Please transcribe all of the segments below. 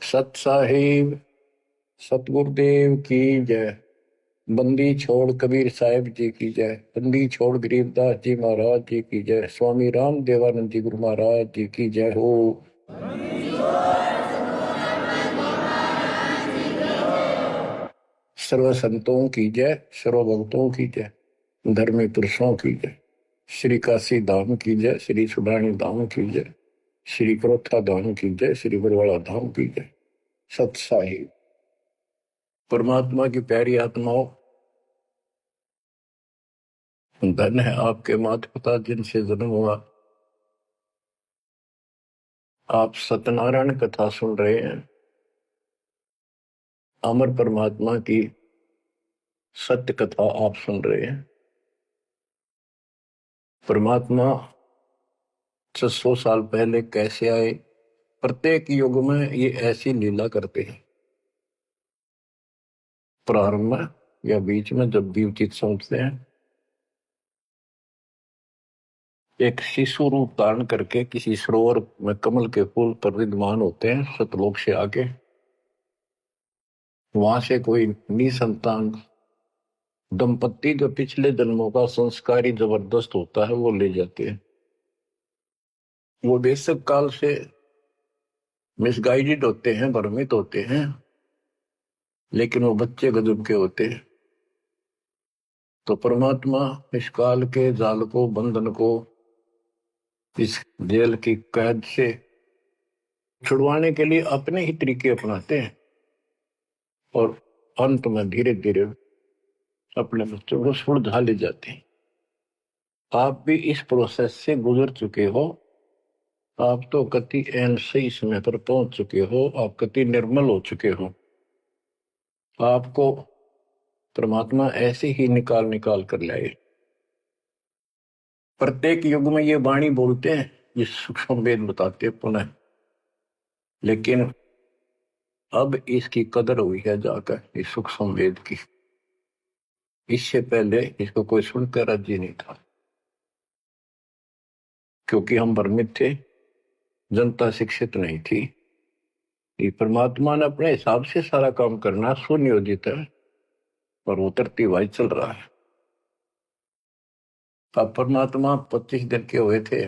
सत साहिब सतगुरुदेव की जय। बंदी छोड़ कबीर साहिब जी की जय। बंदी छोड़ गरीबदास जी महाराज जी की जय। स्वामी राम देवानंद जी गुरु महाराज जी की जय हो। सर्व संतों की जय, सर्व भक्तों की जय, धर्मी पुरुषों की जय। श्री काशी धाम की जय, श्री सुडानी धाम की जय, श्री क्रोथा धाम की जय, श्री बरवाड़ा धाम की जय। सत साहिब परमात्मा की प्यारी आत्माओं, धन है आपके माता पिता जिनसे जन्म हुआ। आप सत्यनारायण कथा सुन रहे हैं। अमर परमात्मा की सत्य कथा आप सुन रहे हैं। परमात्मा 600 साल पहले कैसे आए, प्रत्येक युग में ये ऐसी लीला करते हैं। प्रारंभ में या बीच में जब भी उचित समझते हैं, एक शिशु रूप धारण करके किसी सरोवर में कमल के फूल पर विद्यमान होते हैं सतलोक से आके। वहां से कोई निसंतान दंपत्ति जो पिछले जन्मों का संस्कारी जबरदस्त होता है वो ले जाते हैं। वो बेशक काल से मिसगाइडेड होते हैं, भ्रमित होते हैं, लेकिन वो बच्चे गजब के होते हैं। तो परमात्मा इस काल के जाल को, बंधन को, इस जेल की कैद से छुड़वाने के लिए अपने ही तरीके अपनाते हैं और अंत में धीरे धीरे अपने बच्चों को सुलझा ले जाते हैं। आप भी इस प्रोसेस से गुजर चुके हो। आप तो कति एन सही समय पर पहुंच चुके हो। आप कति निर्मल हो चुके हो। आपको परमात्मा ऐसे ही निकाल निकाल कर लाए। प्रत्येक युग में ये वाणी बोलते हैं, ये सूक्ष्म वेद बताते पुनः, लेकिन अब इसकी कदर हुई है जाकर इस सूक्ष्म वेद की। इससे पहले इसको कोई सुनकर राजी नहीं था, क्योंकि हम भ्रमित थे, जनता शिक्षित नहीं थी। ये परमात्मा ने अपने हिसाब से सारा काम करना सुनियोजित है और वो तरतीब चल रहा है। अब परमात्मा 25 दिन के हुए थे,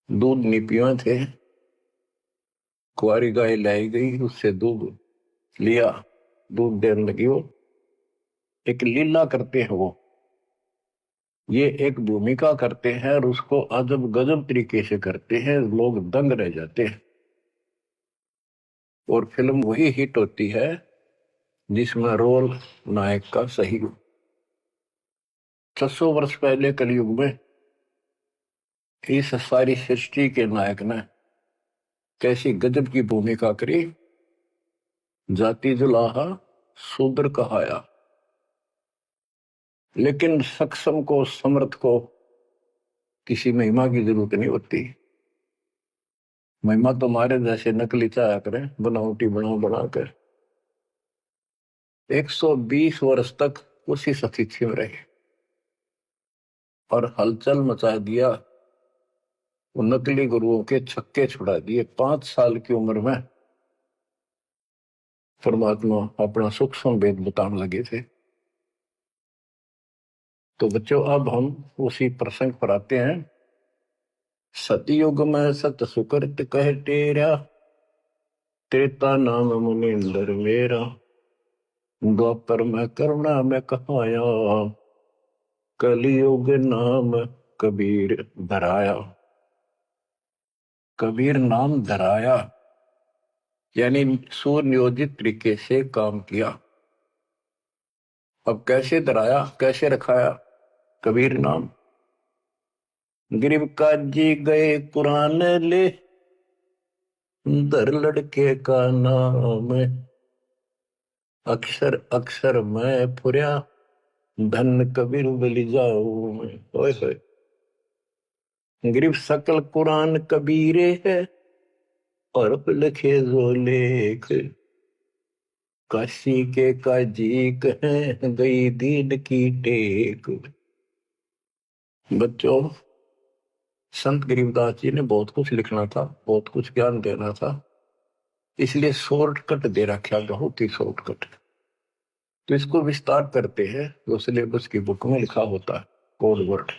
दूध नहीं पिए थे। कुंवारी गाय लाई गई, उससे दूध लिया, दूध देने लगी। वो एक लीला करते हैं, वो ये एक भूमिका करते हैं और उसको अजब गजब तरीके से करते हैं, लोग दंग रह जाते हैं। और फिल्म वही हिट होती है जिसमें रोल नायक का सही। 600 वर्ष पहले कलयुग में इस सारी सृष्टि के नायक ने कैसी गजब की भूमिका करी। जाति जुलाहा शूद्र कहाया, लेकिन सक्षम को, समर्थ को किसी महिमा की जरूरत नहीं होती। महिमा तो हमारे जैसे नकली चाया करें, बनावटी बनाकर 120 वर्ष तक उसी स्थिति में रहे और हलचल मचा दिया। वो नकली गुरुओं के छक्के छुड़ा दिए। 5 साल की उम्र में परमात्मा अपना सूक्ष्म वेद बताने लगे थे। तो बच्चों, अब हम उसी प्रसंग पर आते हैं। सतयुग में सत सुकृत कह टेरा, त्रेता नाम मुनिंदर मेरा, द्वापर में करुणा में कहाया, कलयुग नाम कबीर धराया। कबीर नाम धराया यानी सुनियोजित तरीके से काम किया। अब कैसे धराया, कैसे रखाया कबीर नाम? गरीब काजी गए कुरान ले, दर लड़के का नाम, अक्षर अक्षर मैं फुरिया, धन कबीर बलि जाऊं मैं। ओए होए, गरीब सकल कुरान कबीरे है, और लिखे जो लेख, काशी के काजी कहें गई दीन की टेक। बच्चों, संत गरीबदास जी ने बहुत कुछ लिखना था, बहुत कुछ ज्ञान देना था, इसलिए शॉर्टकट दे रखा, बहुत ही शॉर्टकट। तो इसको विस्तार करते हैं जो सिलेबस की बुक में लिखा होता है, कोड वर्ड।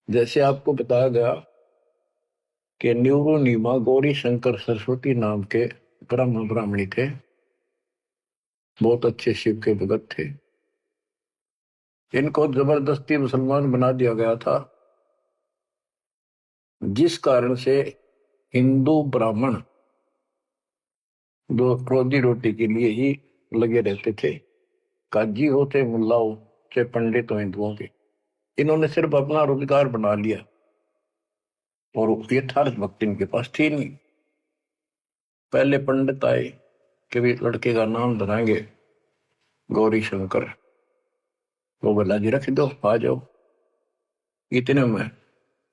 जैसे आपको बताया गया कि न्यूरोनीमा गौरी शंकर सरस्वती नाम के ब्राह्मणी थे, बहुत अच्छे शिव के भगत थे। इनको जबरदस्ती मुसलमान बना दिया गया था, जिस कारण से हिंदू ब्राह्मण जो रोजी रोटी के लिए ही लगे रहते थे, काजी हो चाहे मुल्ला हो चाहे पंडित हो हिंदुओं के, इन्होंने सिर्फ अपना रोजगार बना लिया और यथार्थ भक्ति इनके पास थी नहीं। पहले पंडित आए कि भी लड़के का नाम धराएंगे गौरी शंकर, वो बोला जी रख दो, आ जाओ। इतने में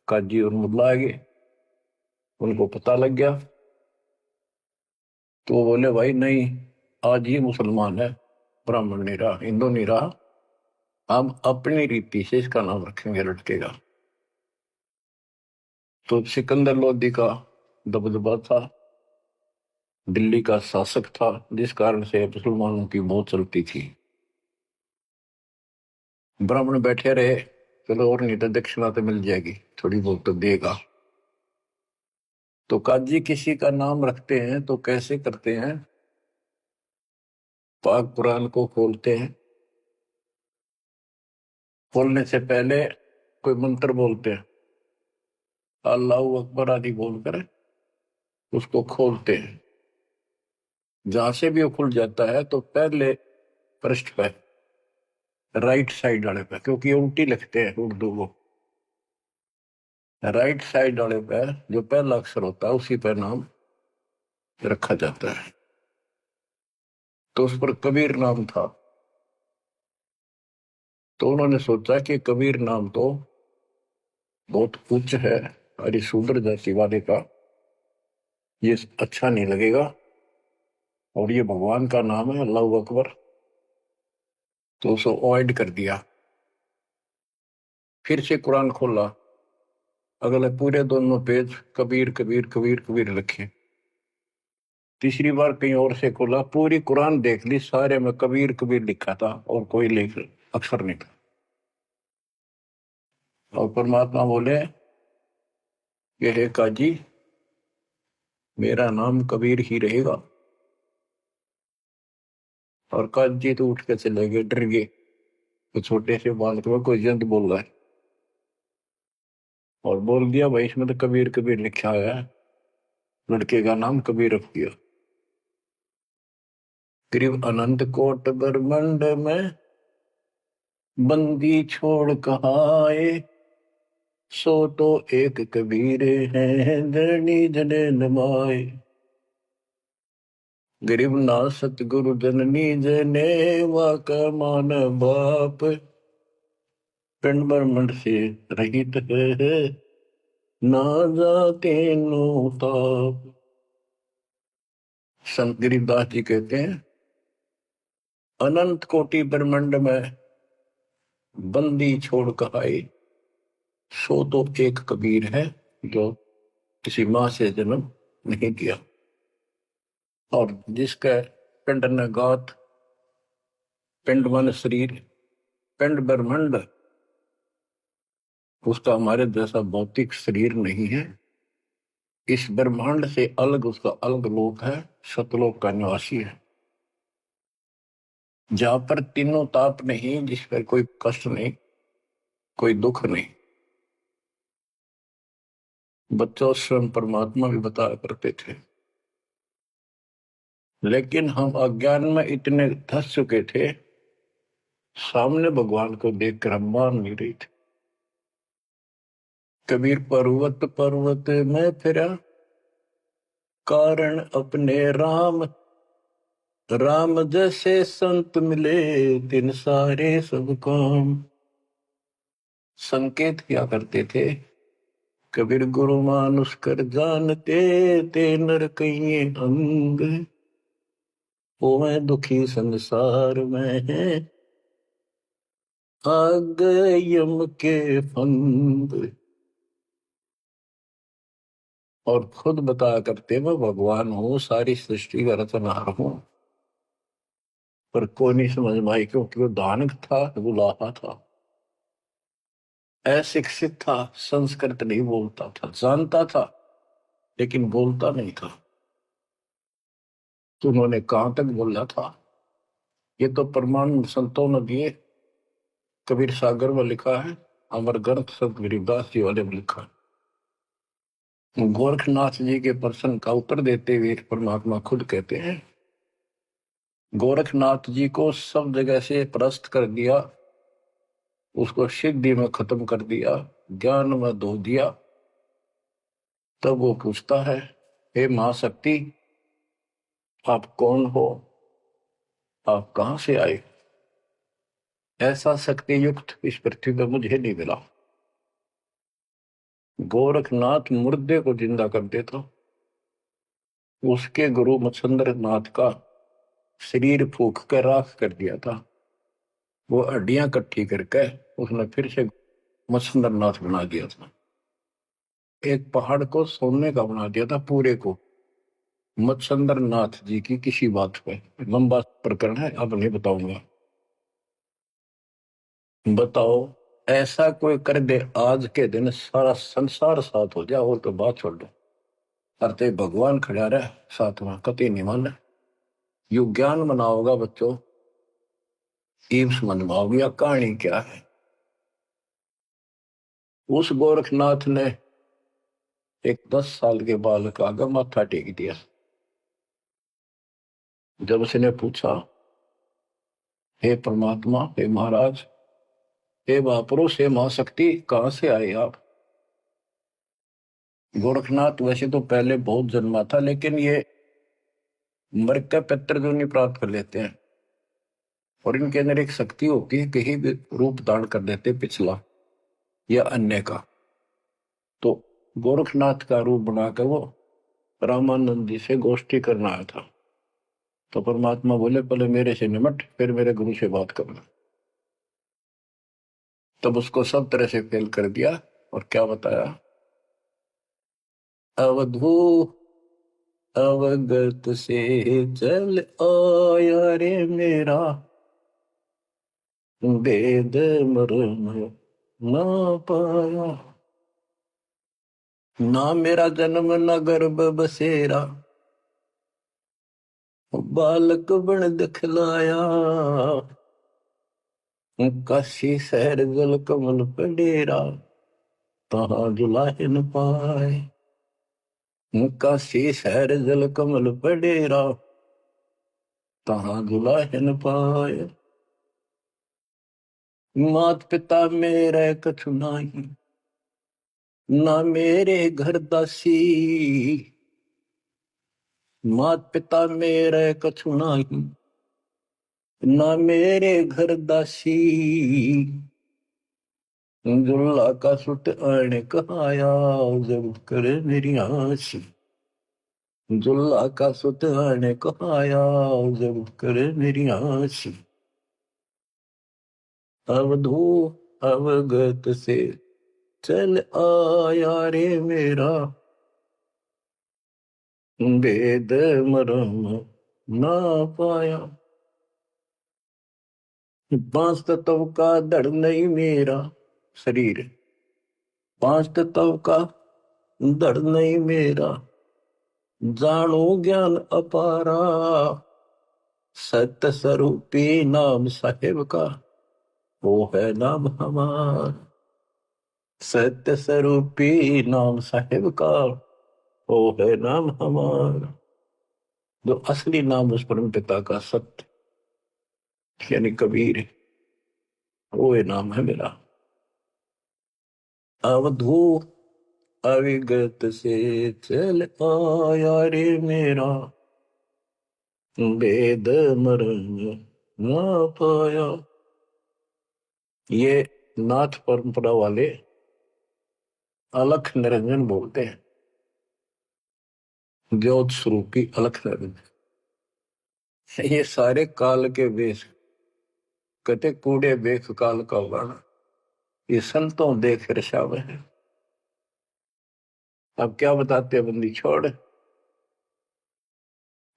काजी और मुल्ला आ गए, उनको पता लग गया, तो वो बोले भाई नहीं, आज ही मुसलमान है, ब्राह्मण नहीं रहा, हिंदू नहीं रहा, हम अपनी रीति से इसका नाम रखेंगे लड़के का। तो सिकंदर लोदी का दबदबा था, दिल्ली का शासक था, जिस कारण से मुसलमानों की बहुत चलती थी। ब्राह्मण बैठे रहे, चलो और नहीं तो दक्षिणा तो मिल जाएगी, थोड़ी बहुत तो देगा। तो काजी किसी का नाम रखते हैं तो कैसे करते हैं, पाक कुरान को खोलते हैं, खोलने से पहले कोई मंत्र बोलते हैं, अल्लाह अकबर आदि बोलकर उसको खोलते हैं। जहां से भी वो खुल जाता है तो पहले पृष्ठ पे, राइट साइड वाले पे, क्योंकि ये उल्टी लिखते हैं उर्दू को, राइट साइड वाले पे जो पहला अक्षर होता है उसी पर नाम रखा जाता है। तो उस पर कबीर नाम था। तो उन्होंने सोचा कि कबीर नाम तो बहुत उच्च है, अरे शूद्र जाति वाले का, ये अच्छा नहीं लगेगा, और ये भगवान का नाम है अल्लाह अकबर, तो उसे अवॉइड कर दिया। फिर से कुरान खोला, अगले पूरे दोनों पेज कबीर कबीर कबीर कबीर लिखे। तीसरी बार कहीं और से खोला, पूरी कुरान देख ली, सारे में कबीर कबीर लिखा था और कोई लेख अक्षर नहीं था। और परमात्मा बोले ये है काजी, मेरा नाम कबीर ही रहेगा। और काजी तो उठ के चले गए, डर गए, तो छोटे से बालक में कोई जंत बोल रहा है, और बोल दिया भाई इसमें तो कबीर कबीर लिखा है, लड़के का नाम कबीर रख दिया। करीब अनंत कोट ब्रह्मंड में बंदी छोड़ कहाए, सो तो एक कबीर है धरणी जने नमाए। गरीब ना सतगुरु जननी जने वाका मान बाप, पिंड ब्रह्मंड से रहित है ना जाते नो ताप। संत गरीबदास जी कहते हैं अनंत कोटि ब्रह्मंड में बंदी छोड़ कहाई, सो तो एक कबीर है जो किसी मां से जन्म नहीं किया, और जिसका पिंड न गात, पिंड मन शरीर, पिंड ब्रह्मंड, उसका हमारे जैसा भौतिक शरीर नहीं है, इस ब्रह्मांड से अलग उसका अलग लोक है, सतलोक का निवासी है, जहां पर तीनों ताप नहीं, जिस पर कोई कष्ट नहीं, कोई दुख नहीं। बच्चों स्वयं परमात्मा भी बताया करते थे, लेकिन हम अज्ञान में इतने धस चुके थे, सामने भगवान को देखकर हम मान नहीं रहे थे। कबीर पर्वत पर्वत में फिरा, कारण अपने राम, राम जैसे संत मिले तिन सारे सब काम। संकेत किया करते थे, कबीर गुरु मानुष कर जानते, ते नर कहिए अंग, वो मैं दुखी संसार में है, आ गए यम के फंग। और खुद बताया करते मैं भगवान हूं, सारी सृष्टि का रचनहार हूं। पर कोई नहीं समझ में आई, क्योंकि वो दानक था, गुलाहा था, अशिक्षित था, संस्कृत नहीं बोलता था, जानता था लेकिन बोलता नहीं था। तो उन्होंने कहां तक बोला था, ये तो प्रमाण संतों ने दिए। कबीर सागर में लिखा है, अमर ग्रंथ संत गरीबदास जी वाले में लिखा है। गोरखनाथ जी के प्रश्न का उत्तर देते हुए परमात्मा खुद कहते हैं, गोरखनाथ जी को सब जगह से परास्त कर दिया, उसको सिद्धि में खत्म कर दिया, ज्ञान में धो दिया। तब वो पूछता है, हे महाशक्ति, आप कौन हो, आप कहां से आए? ऐसा शक्ति युक्त इस पृथ्वी पर मुझे नहीं मिला। गोरखनाथ मुर्दे को जिंदा कर देता, उसके गुरु मच्छिंद्र नाथ का शरीर फूक कर राख कर दिया था। वो हड्डियां इकट्ठी करके उसने फिर से मच्छिंद्र नाथ बना दिया था। एक पहाड़ को सोने का बना दिया था पूरे को। मच्छिंद्र नाथ जी की किसी बात पे लंबा प्रकरण है, अब नहीं बताऊंगा। बताओ, ऐसा कोई कर दे आज के दिन सारा संसार साथ हो जाए, और तो बात छोड़ दो, अरे भगवान खड़ा रहे साथ में, कति नहीं माने। यु ज्ञान बनाओगा बच्चों, ईब समझ में आओगी या कहानी क्या है। उस गोरखनाथ ने एक 10 साल के बालक आगे माथा टेक दिया। जब उसने पूछा, हे परमात्मा, हे महाराज, हे महापुरुष, हे महाशक्ति, कहां से आए आप? गोरखनाथ वैसे तो पहले बहुत जन्मा था, लेकिन ये मर का पितृ जो नहीं प्राप्त कर लेते हैं, और इनके अंदर एक शक्ति होती है, कहीं भी रूप धारण कर देते पिछला या अन्य का। तो गोरखनाथ का रूप बनाकर वो रामानंद जी से गोष्ठी करना आया था। तो परमात्मा बोले, पहले मेरे से निमट, फिर मेरे गुरु से बात करना। तब उसको सब तरह से फेल कर दिया, और क्या बताया, अवधू अवगत से चल आया रे मेरा, वेद मरण ना पाया। ना मेरा जन्म न गर्भ बसेरा, बालक बन दिखलाया। काशी शहर जल कमल पे डेरा, तहाँ जुलाहे न पाए। काशी शहर जल कमल पे डेरा, तहाँ जुलाहे न पाए। मात पिता मेरे कछु नाही, ना मेरे घर दासी। मात पिता मेरे कछु नाही, ना मेरे घर दासी। दुल्ला का सुत आने कहाया, जब करे मेरी आसी। दुल्ला का सुत आने कहाया, जब करे मेरी आसी। अवधू अवगत से चल आया रे मेरा, वेद मरम ना पाया। पांच तत्व का धड़ नहीं मेरा शरीर, पांच तत्व का धड़ नहीं मेरा। जानो ज्ञान अपारा, सत्य स्वरूपी नाम साहेब का, वो है नाम हमारा। सत्य स्वरूपी नाम साहेब का, वो है नाम हमारा। जो असली नाम उस परम पिता का सत्य यानी कबीर है, वो ये नाम है मेरा। अवधू अविगत से चल आया रे मेरा, वेद मरण ना पाया। ये नाथ परंपरा वाले अलख निरंजन बोलते हैं, ज्योत स्वरूपी अलख निरंजन। ये सारे काल के वेश, कहते कूड़े बेख काल का वर्ण, ये संतों देख रसावे है। अब क्या बताते हैं बंदी छोड़।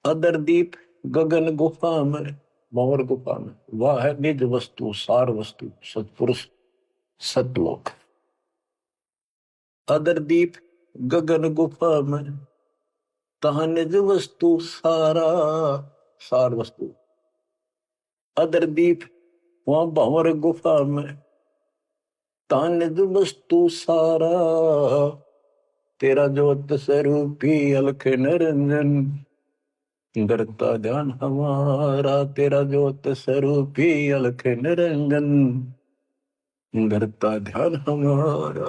अदर दीप गगन गुफा में, भंवर गुफा में, वह है निज वस्तु सार वस्तु सतपुरुष सतलोक। अदर दीप गगन गुफा में, तहाँ निज वस्तु सारा सार वस्तु। अदर दीप वहां भंवर गुफा में, तहाँ निज वस्तु सारा। तेरा ज्योत स्वरूपी अलख निरंजन, करता ध्यान हमारा। तेरा ज्योत स्वरूपी अलख निरंजन, करता ध्यान हमारा।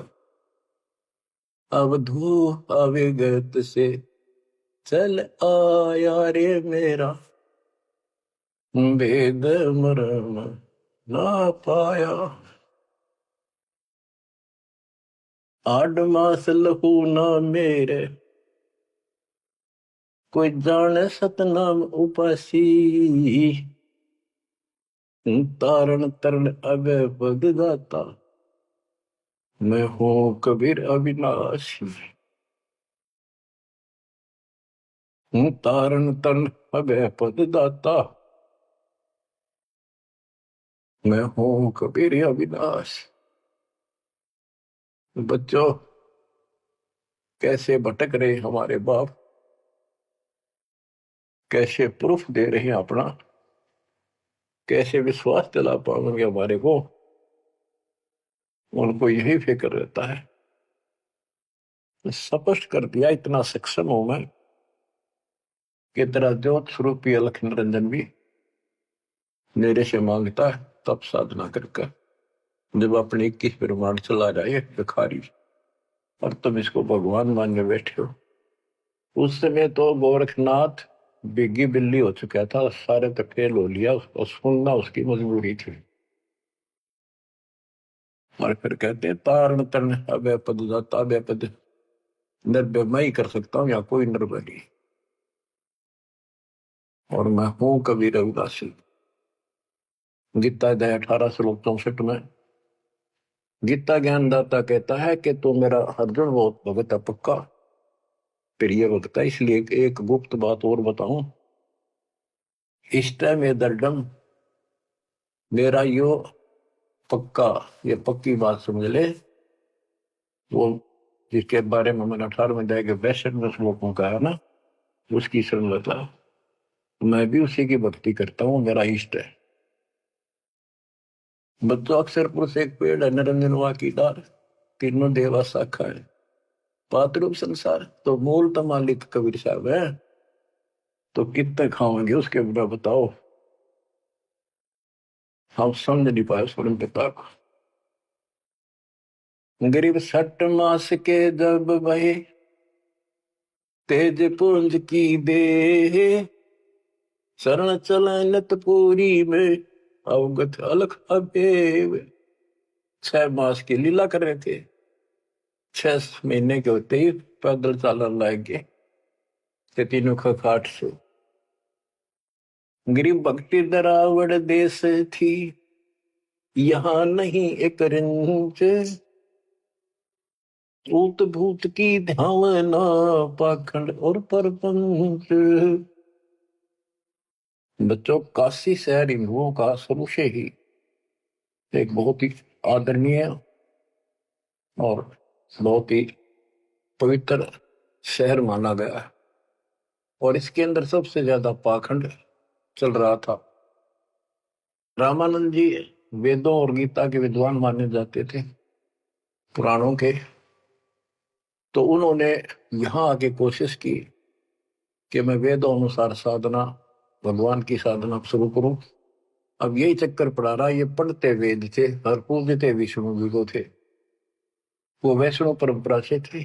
अवधू अविगत से चल आया रे मेरा, वेद मरम ना पाया। 8 मास लहू ना मेरे, कोई जाने सतनाम उपासी। तारण तरण अभय पद दाता, मैं हूं कबीर अविनाशी। तारण तरण अभय पद दाता, मैं हूं कबीर अविनाशी। बच्चों, कैसे भटक रहे हमारे बाप, कैसे प्रूफ दे रहे हैं अपना, कैसे विश्वास दिला पाएंगे हमारे को। उनको यही फिक्र रहता है। स्पष्ट कर दिया, इतना सक्षम हूं मैं कि तेरा ज्योत स्वरूपी अलख निरंजन भी मेरे से मांगता है तब साधना करके। जब अपने 21 ब्रह्मांड चला जाए भिखारी, और तुम इसको भगवान मानने बैठे हो। उस समय तो गोरखनाथ बिग्गी बिल्ली हो चुका था, सारे तो फेल हो लिया, उसको सुनना उसकी मजबूरी थी। और फिर कहते हैं तारण तरण अभय पद दाता, अभय पद निर्भय मैं ही कर सकता हूं, या कोई निर्भय नहीं। और मैं हूं कबीर रविदासी। गीता अध्याय 18 श्लोक 64 में गीता ज्ञानदाता कहता है कि तू मेरा अर्जुन बहुत भगत है, पक्का प्रिय भक्त है। इसलिए एक गुप्त बात और बताऊं, इस टाइम ये दर्डम मेरा यो पक्का, ये पक्की बात समझ ले। वो जिसके बारे में मैंने 18वें अध्याय के 62 श्लोकों का है ना, उसकी शरण बता। मैं भी उसी की भक्ति करता हूँ, मेरा इष्ट है। बच्चों, अक्षर पुरुष एक पेड़ है, निरंजन वा की डार, तीनों देवा शाखा है, पातरूप संसार। तो मूल तो मालिक कबीर साहब है, तो कितने खाओगे उसके बिना बताओ। हम समझ नहीं पाए स्वयं पिता को। गरीब 6 मास के जब भय, तेज पुंज की दे, शरण चलनत पूरी में, अवगत अलख अभेव। 6 मास की लीला कर रहे थे, 6 महीने के होते ही पैदल चालन लग गए तीनों खाट से। गरीब भक्ति दरावड़ देश थी, यहाँ नहीं एक रिंच, ऊत भूत की ध्यावना, पाखंड और परपंच। बच्चों, काशी शहर हिंदुओं का शुरू से ही एक बहुत ही आदरणीय और बहुत ही पवित्र शहर माना गया है। और इसके अंदर सबसे ज्यादा पाखंड चल रहा था। रामानंद जी वेदों और गीता के विद्वान माने जाते थे, पुराणों के। तो उन्होंने यहाँ आके कोशिश की कि मैं वेदों अनुसार साधना, भगवान की साधना शुरू करूं। अब यही चक्कर पड़ा रहा, ये पढ़ते वेद थे और पूजते विष्णु जी को थे। वो वैष्णव परंपरा से थे,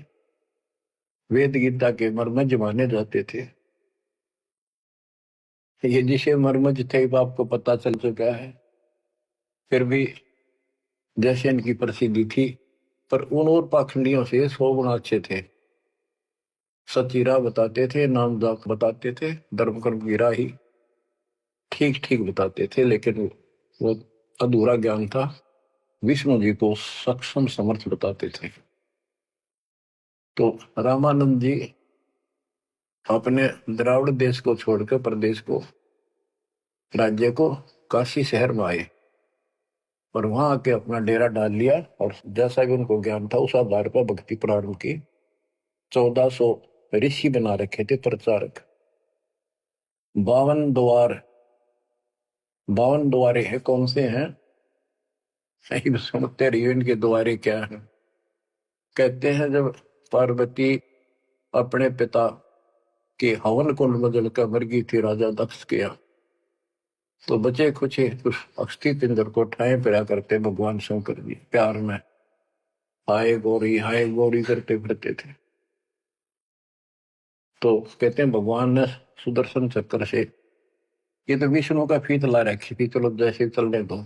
वेद गीता के मर्मज माने जाते थे। ये जिसे मर्मज थे आपको पता चल चुका है। फिर भी जैसे इनकी प्रसिद्धि थी, पर उन और पाखंडियों से 100 गुना अच्छे थे। सच्ची राह बताते थे, नाम जाप बताते थे, धर्म कर्म की राह ही ठीक ठीक बताते थे। लेकिन वो अधूरा ज्ञान था, विष्णु जी को सक्षम समर्थ बताते थे। तो रामानंद जी अपने द्राविड़ देश को छोड़कर प्रदेश को, राज्य को, काशी शहर में आए और वहां आके अपना डेरा डाल लिया। और जैसा कि उनको ज्ञान था उस आधार पर भक्ति प्रारंभ की। 1400 ऋषि बना रखे थे प्रचारक। 52 द्वार, 52 द्वारे हैं। कौन से हैं? सही सुनते रहिए इनके द्वारे क्या है। कहते हैं जब पार्वती अपने पिता के हवन कुंड में जलकर मर गई थी राजा दक्ष के यहाँ, तो बचे कुछ उस अस्थि पिंजर को ठाए फिरा करते भगवान शंकर जी प्यार में हाय गौरी करते फिरते थे। तो कहते हैं भगवान ने सुदर्शन चक्र से, ये तो विष्णु का फीत ला रखी थी, चलो जैसे चलने दो।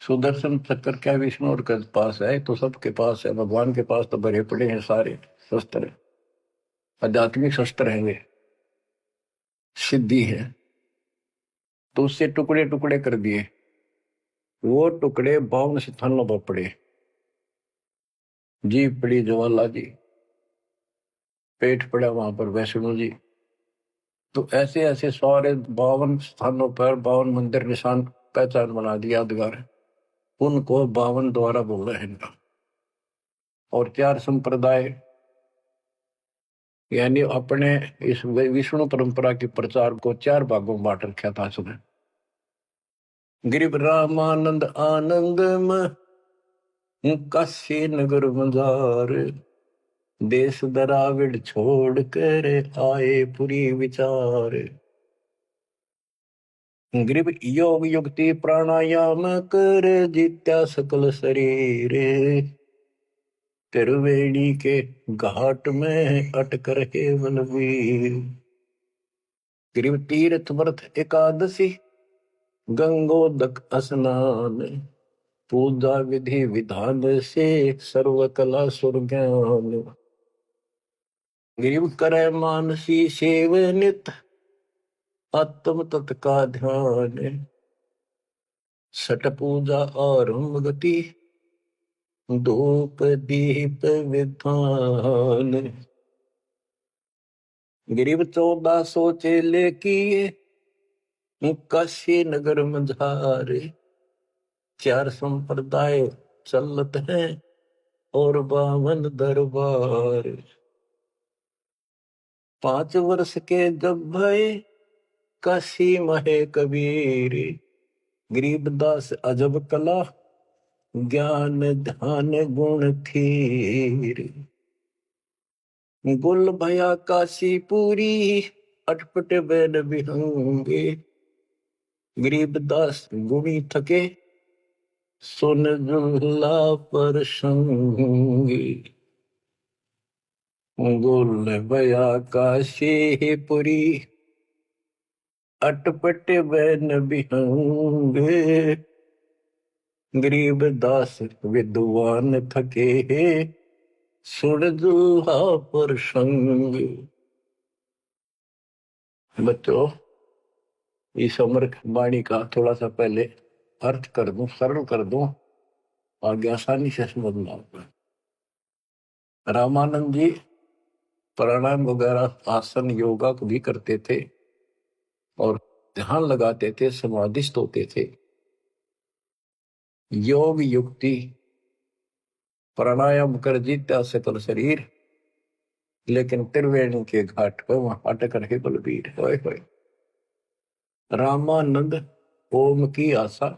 सुदर्शन चक्र क्या विष्णु और के पास है? तो सबके पास है। भगवान के पास तो भरे पड़े हैं सारे शस्त्र, आध्यात्मिक शस्त्र हैं, वे सिद्धि है। तो उससे टुकड़े टुकड़े कर दिए। वो टुकड़े 52 स्थानों पर पड़े। जीभ पड़ी ज्वाला जी, पेट पड़ा वहां पर वैष्णो जी। तो ऐसे ऐसे सारे 52 स्थानों पर 52 मंदिर निशान पहचान बना दिया यादगार। उनको 52 द्वारा बोला है इनका। और 4 संप्रदाय, यानी अपने इस विष्णु परंपरा के प्रचार को 4 भागों में बांट रखा था उसने। गिरिव रामानंद आनंद काशी नगर मजार, देश दराविड छोड़ कर आए पुरी विचार। गिरिव योग युक्ति प्राणायाम कर जित्या सकल शरीर, त्रिवेणी के घाट में अटक रहे बलवीर। गिरिव तीर्थ व्रत एकादशी, गंगोदक स्नान, पूजा विधि विधान से सर्व कला सुर ज्ञान। गिरिव करे मानसी सेव नित, आत्म तत् का ध्यान, सट पूजा और गति, धूप दीप विधान। गिरिव 1400 चेले किए, काशी नगर मझारे, 4 संप्रदाय चलत है और 52 दरबार। 5 वर्ष के जब भय काशी महे कबीर, गरीबदास अजब कला ज्ञान ध्यान गुण थीर। गुल भया काशी पूरी, अटपट बैन बिहंगे, गरीबदास गुणी थके, सुन जुल्ला पर संगे। गुल भया काशी पुरी, अटपट बैन बिहंगे, गरीबदास विद्वान थके, सुन जुल्हा पर संग। बच्चों, इस अमर वाणी का थोड़ा सा पहले अर्थ कर दूं, सरल कर दूं, आगे आसानी से समझ में आएगा। रामानंद जी प्राणायाम वगैरह आसन योगा को भी करते थे और ध्यान लगाते थे, समाधिस्थ होते थे। योग युक्ति प्राणायाम कर जीता सकल शरीर, लेकिन त्रिवेणी के घाट पर वहां अटक रहे बलबीर। होए होए। रामानंद ओम की आशा,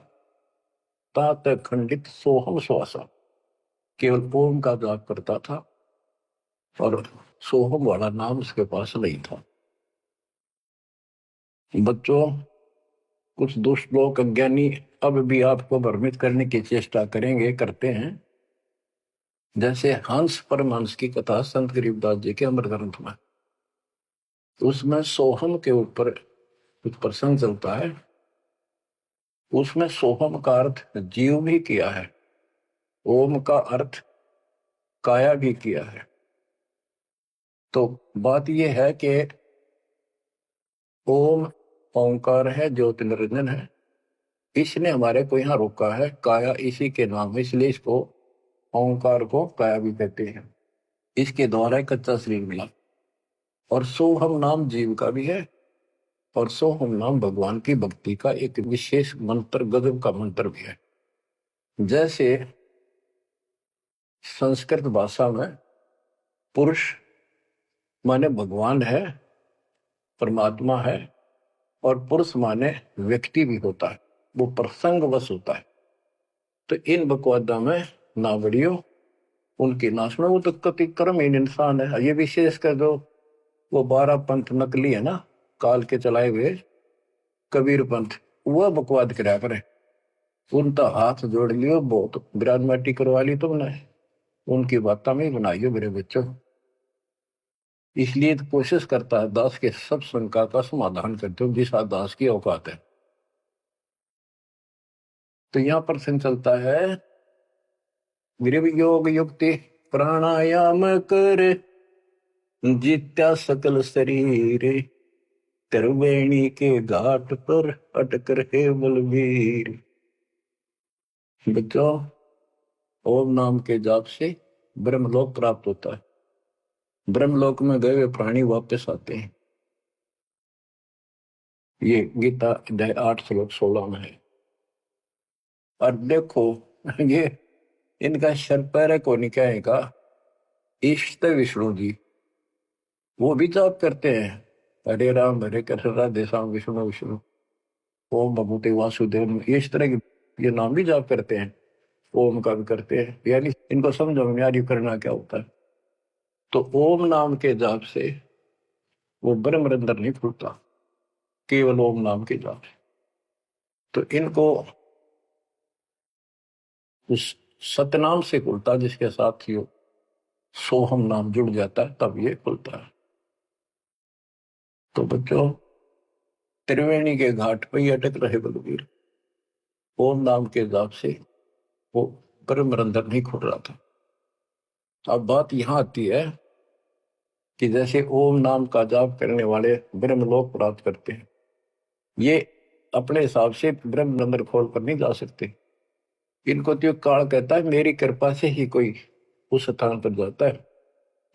तात खंडित सोहम श्वासा, केवल ओम का जाप करता था और सोहम वाला नाम उसके पास नहीं था। बच्चों, कुछ दुष्ट लोग अज्ञानी अब भी आपको भ्रमित करने की चेष्टा करेंगे, करते हैं। जैसे हंस परमहंस की कथा संत गरीबदास जी के अमर ग्रंथ में, उसमें सोहम के ऊपर कुछ प्रसंग चलता है। उसमें सोहम का अर्थ जीव भी किया है, ओम का अर्थ काया भी किया है। तो बात यह है कि ओम ओंकार है, ज्योति निरंजन है। इसने हमारे को यहाँ रोका है, काया इसी के नाम है, इसलिए इसको ओंकार को काया भी कहते हैं। इसके द्वारा एक कच्चा शरीर मिला। और सोहम नाम जीव का भी है, और सोहम नाम भगवान की भक्ति का एक विशेष मंत्र, गजब का मंत्र भी है। जैसे संस्कृत भाषा में पुरुष माने भगवान है, परमात्मा है, और पुरुष माने व्यक्ति भी होता है, वो प्रसंगवश होता है। तो इन बकवादा में ना बढ़ियो उनकी नाश में, वो तो कति कर्महीन इंसान है। ये विशेष कर जो वो 12 पंथ नकली है ना, काल के चलाए हुए कबीर पंथ, वह बकवाद करा करे। उनका हाथ जोड़ लियो, बहुत ग्राजमाटी करवा ली तुमने, उनकी बातों में बनाइयो मेरे बच्चों। इसलिए तो कोशिश करता है दास के सब शंका का समाधान करते हो जिस दास की औकात है। तो यहां पर प्रश्न चलता है, गृह योग युक्ति प्राणायाम कर जित्या सकल शरीर, त्रिवेणी के घाट पर अटक रहे बलवीर। बच्चों, ओम नाम के जाप से ब्रह्मलोक प्राप्त होता है। ब्रह्मलोक में गए हुए प्राणी वापस आते हैं। ये गीता अध्याय 8 श्लोक 16 में है। और देखो ये इनका शर पैर को निकाय का इष्ट विष्णु जी, वो भी जाप करते हैं, हरे राम हरे कृष्ण राधे श्याम विष्णु विष्णु ओम भगवते वासुदेव, इस तरह के ये नाम भी जाप करते हैं, ओम का भी करते हैं। यानी इनको समझो में यार करना क्या होता है। तो ओम नाम के जाप से वो ब्रह्म रंध्र नहीं खुलता, केवल ओम नाम के जाप से। तो इनको उस सतनाम से खुलता, जिसके साथ ही सोहम नाम जुड़ जाता है, तब ये खुलता है। तो बच्चों, त्रिवेणी के घाट पर ही अटक रहे बलवीर, ओम नाम के जाप से वो ब्रह्म रंध्र नहीं खुल रहा था। अब बात यहां आती है कि जैसे ओम नाम का जाप करने वाले ब्रह्मलोक प्राप्त करते हैं, ये अपने हिसाब से ब्रह्म रंध्र खोल कर नहीं जा सकते। इनको तो काल कहता है मेरी कृपा से ही कोई उस स्थान पर जाता है।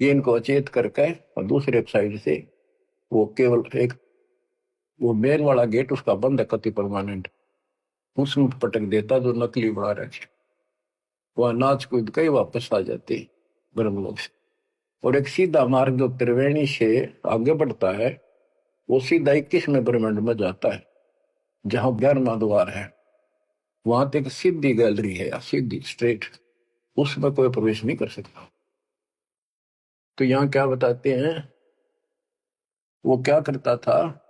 ये इनको अचेत करके और दूसरे साइड से वो केवल एक वो मेन वाला गेट उसका बंद है कति परमानेंट, उसमें पटक देता जो नकली बना रखे, वह नाच कूद के वापस आ जाते ब्रह्मलोक से। और एक सीधा मार्ग जो त्रिवेणी से आगे बढ़ता है, वो सीधा 21वें ब्रह्मांड में जाता है, जहां 11वां द्वार है। वहां तक सीधी गैलरी है, सीधी स्ट्रेट, उसमें कोई प्रवेश नहीं कर सकता। तो यहाँ क्या बताते हैं, वो क्या करता था,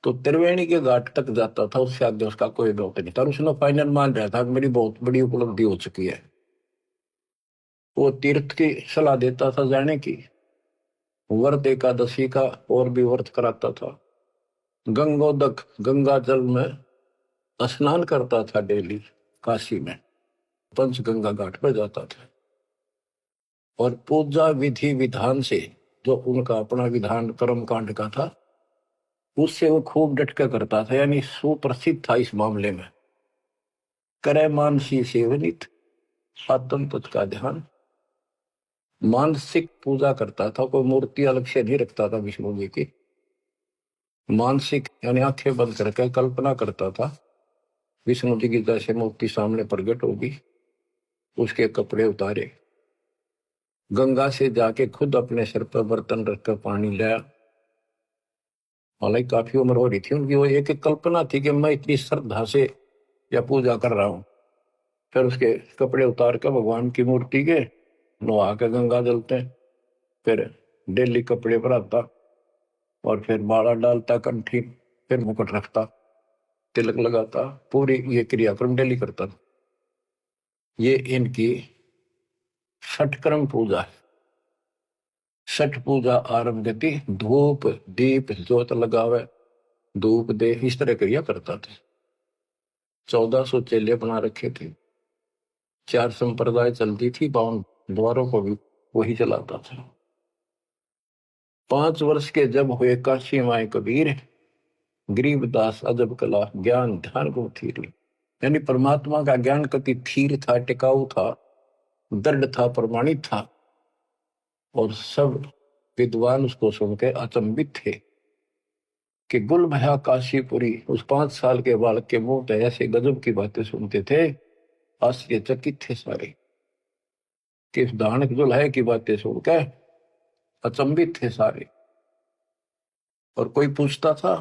तो त्रिवेणी के घाट तक जाता था, उससे आगे उसका कोई बहुत नहीं था। उसने फाइनल मान रहा था कि मेरी बहुत बड़ी उपलब्धि हो चुकी है। वो तीर्थ की सलाह देता था जाने की, व्रत एकादशी का और भी व्रत कराता था, गंगोदक गंगा जल में स्नान करता था डेली काशी में, पंचगंगा घाट पर जाता था। और पूजा विधि विधान से जो उनका अपना विधान कर्म कांड का था, उससे वो खूब डटका करता था, यानी सुप्रसिद्ध था इस मामले में। करे मानसी सेवनित आत्म तत् का ध्यान, मानसिक पूजा करता था, कोई मूर्ति अलग से नहीं रखता था विष्णु जी की। मानसिक यानी आंखें बंद करके कल्पना करता था विष्णु जी की जैसे मूर्ति सामने प्रकट होगी, उसके कपड़े उतारे, गंगा से जाके खुद अपने सिर पर बर्तन रखकर पानी लाया। हालांकि काफी उम्र हो रही थी उनकी, वो एक कल्पना थी कि मैं इतनी श्रद्धा से या पूजा कर रहा हूं। फिर उसके कपड़े उतार कर भगवान की मूर्ति के नहा के गंगा जलते, फिर डेली कपड़े पर आता, और फिर माला डालता कंठी, फिर मुकुट रखता, तिलक लगाता, पूरी ये क्रियाक्रम डेली करता। ये इनकी षटक्रम पूजा है। छठ पूजा आरंभ गति धूप दीप ज्योत लगावे, धूप दे, इस तरह क्रिया करता था। 1400 चेले बना रखे थे, 4 संप्रदाय चलती थी, 52 द्वारों को भी वही चलाता था। 5 वर्ष के जब हुए काशी माए कबीर, गरीबदास अजब कला ज्ञान ध्यान को थीरी। यानी परमात्मा का ज्ञान कति थीर था, टिकाऊ था, दृढ़ था, प्रमाणित था। और सब विद्वान उसको सुन के अचंभित थे कि गुल भया काशीपुरी। उस 5 साल के बालक के मुंह से ऐसे गजब की बातें सुनते थे, आश्चर्यचकित थे सारे कि इस दानक जुल्हे की बातें सुनकर अचंभित थे सारे। और कोई पूछता था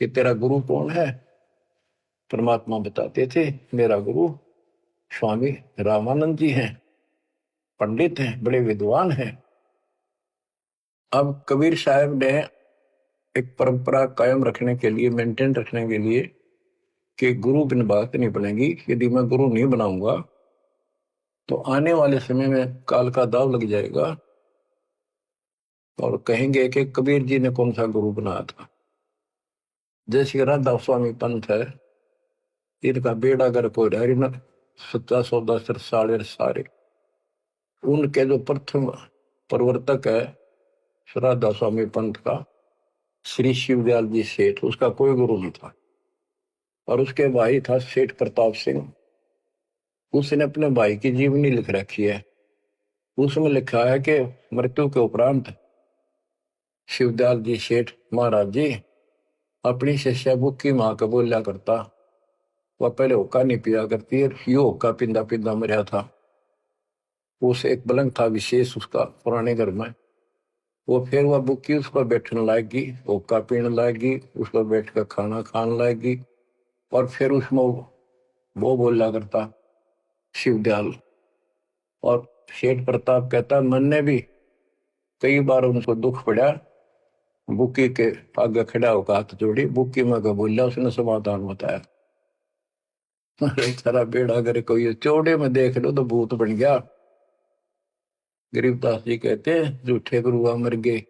कि तेरा गुरु कौन है? परमात्मा बताते थे मेरा गुरु स्वामी रामानंद जी हैं, पंडित हैं, बड़े विद्वान हैं। अब कबीर साहब ने एक परंपरा कायम रखने के लिए, मेंटेन रखने के लिए कि गुरु बिन बात नहीं बनेगी, यदि मैं गुरु नहीं बनाऊंगा तो आने वाले समय में काल का दाव लग जाएगा और कहेंगे कि कबीर जी ने कौन सा गुरु बनाया था। जैसे राधा स्वामी पंथ है, इनका बेड़ा अगर कोई डरी न सच्चा सौदा सर साढ़े सारे, उनके जो प्रथम प्रवर्तक है राधा स्वामी पंथ का श्री शिवदयाल जी सेठ, उसका कोई गुरु नहीं था। और उसके भाई था सेठ प्रताप सिंह, उसने अपने भाई की जीवनी लिख रखी है। उसमें लिखा है कि मृत्यु के उपरांत शिवदयाल जी सेठ महाराज जी अपनी शिष्या बुक्की माँ का बोलिया करता, वह पहले होका नहीं पिया करती है, यो होका पिंदा पिंदा मरिया था। उस एक पलंग था विशेष उसका पुराने घर में, वो फिर वह बुक्की उस पर बैठने लाएगी, होका पीने लाएगी, उस पर बैठ कर खाना खाने लाएगी। और फिर उसमें वो बोला करता शिवदयाल। और सेठ प्रताप कहता मन ने भी कई बार उनको दुख पड़ा, बुक्की के आगे खड़ा होकर हाथ जोड़ी, बुक्की में का बोला, उसने समाधान बताया। सारा बेड़ा अगर कोई चौड़े में देख लो तो भूत बन गया। गरीबदास जी कहते हैं झूठे गुरुआ मर गए,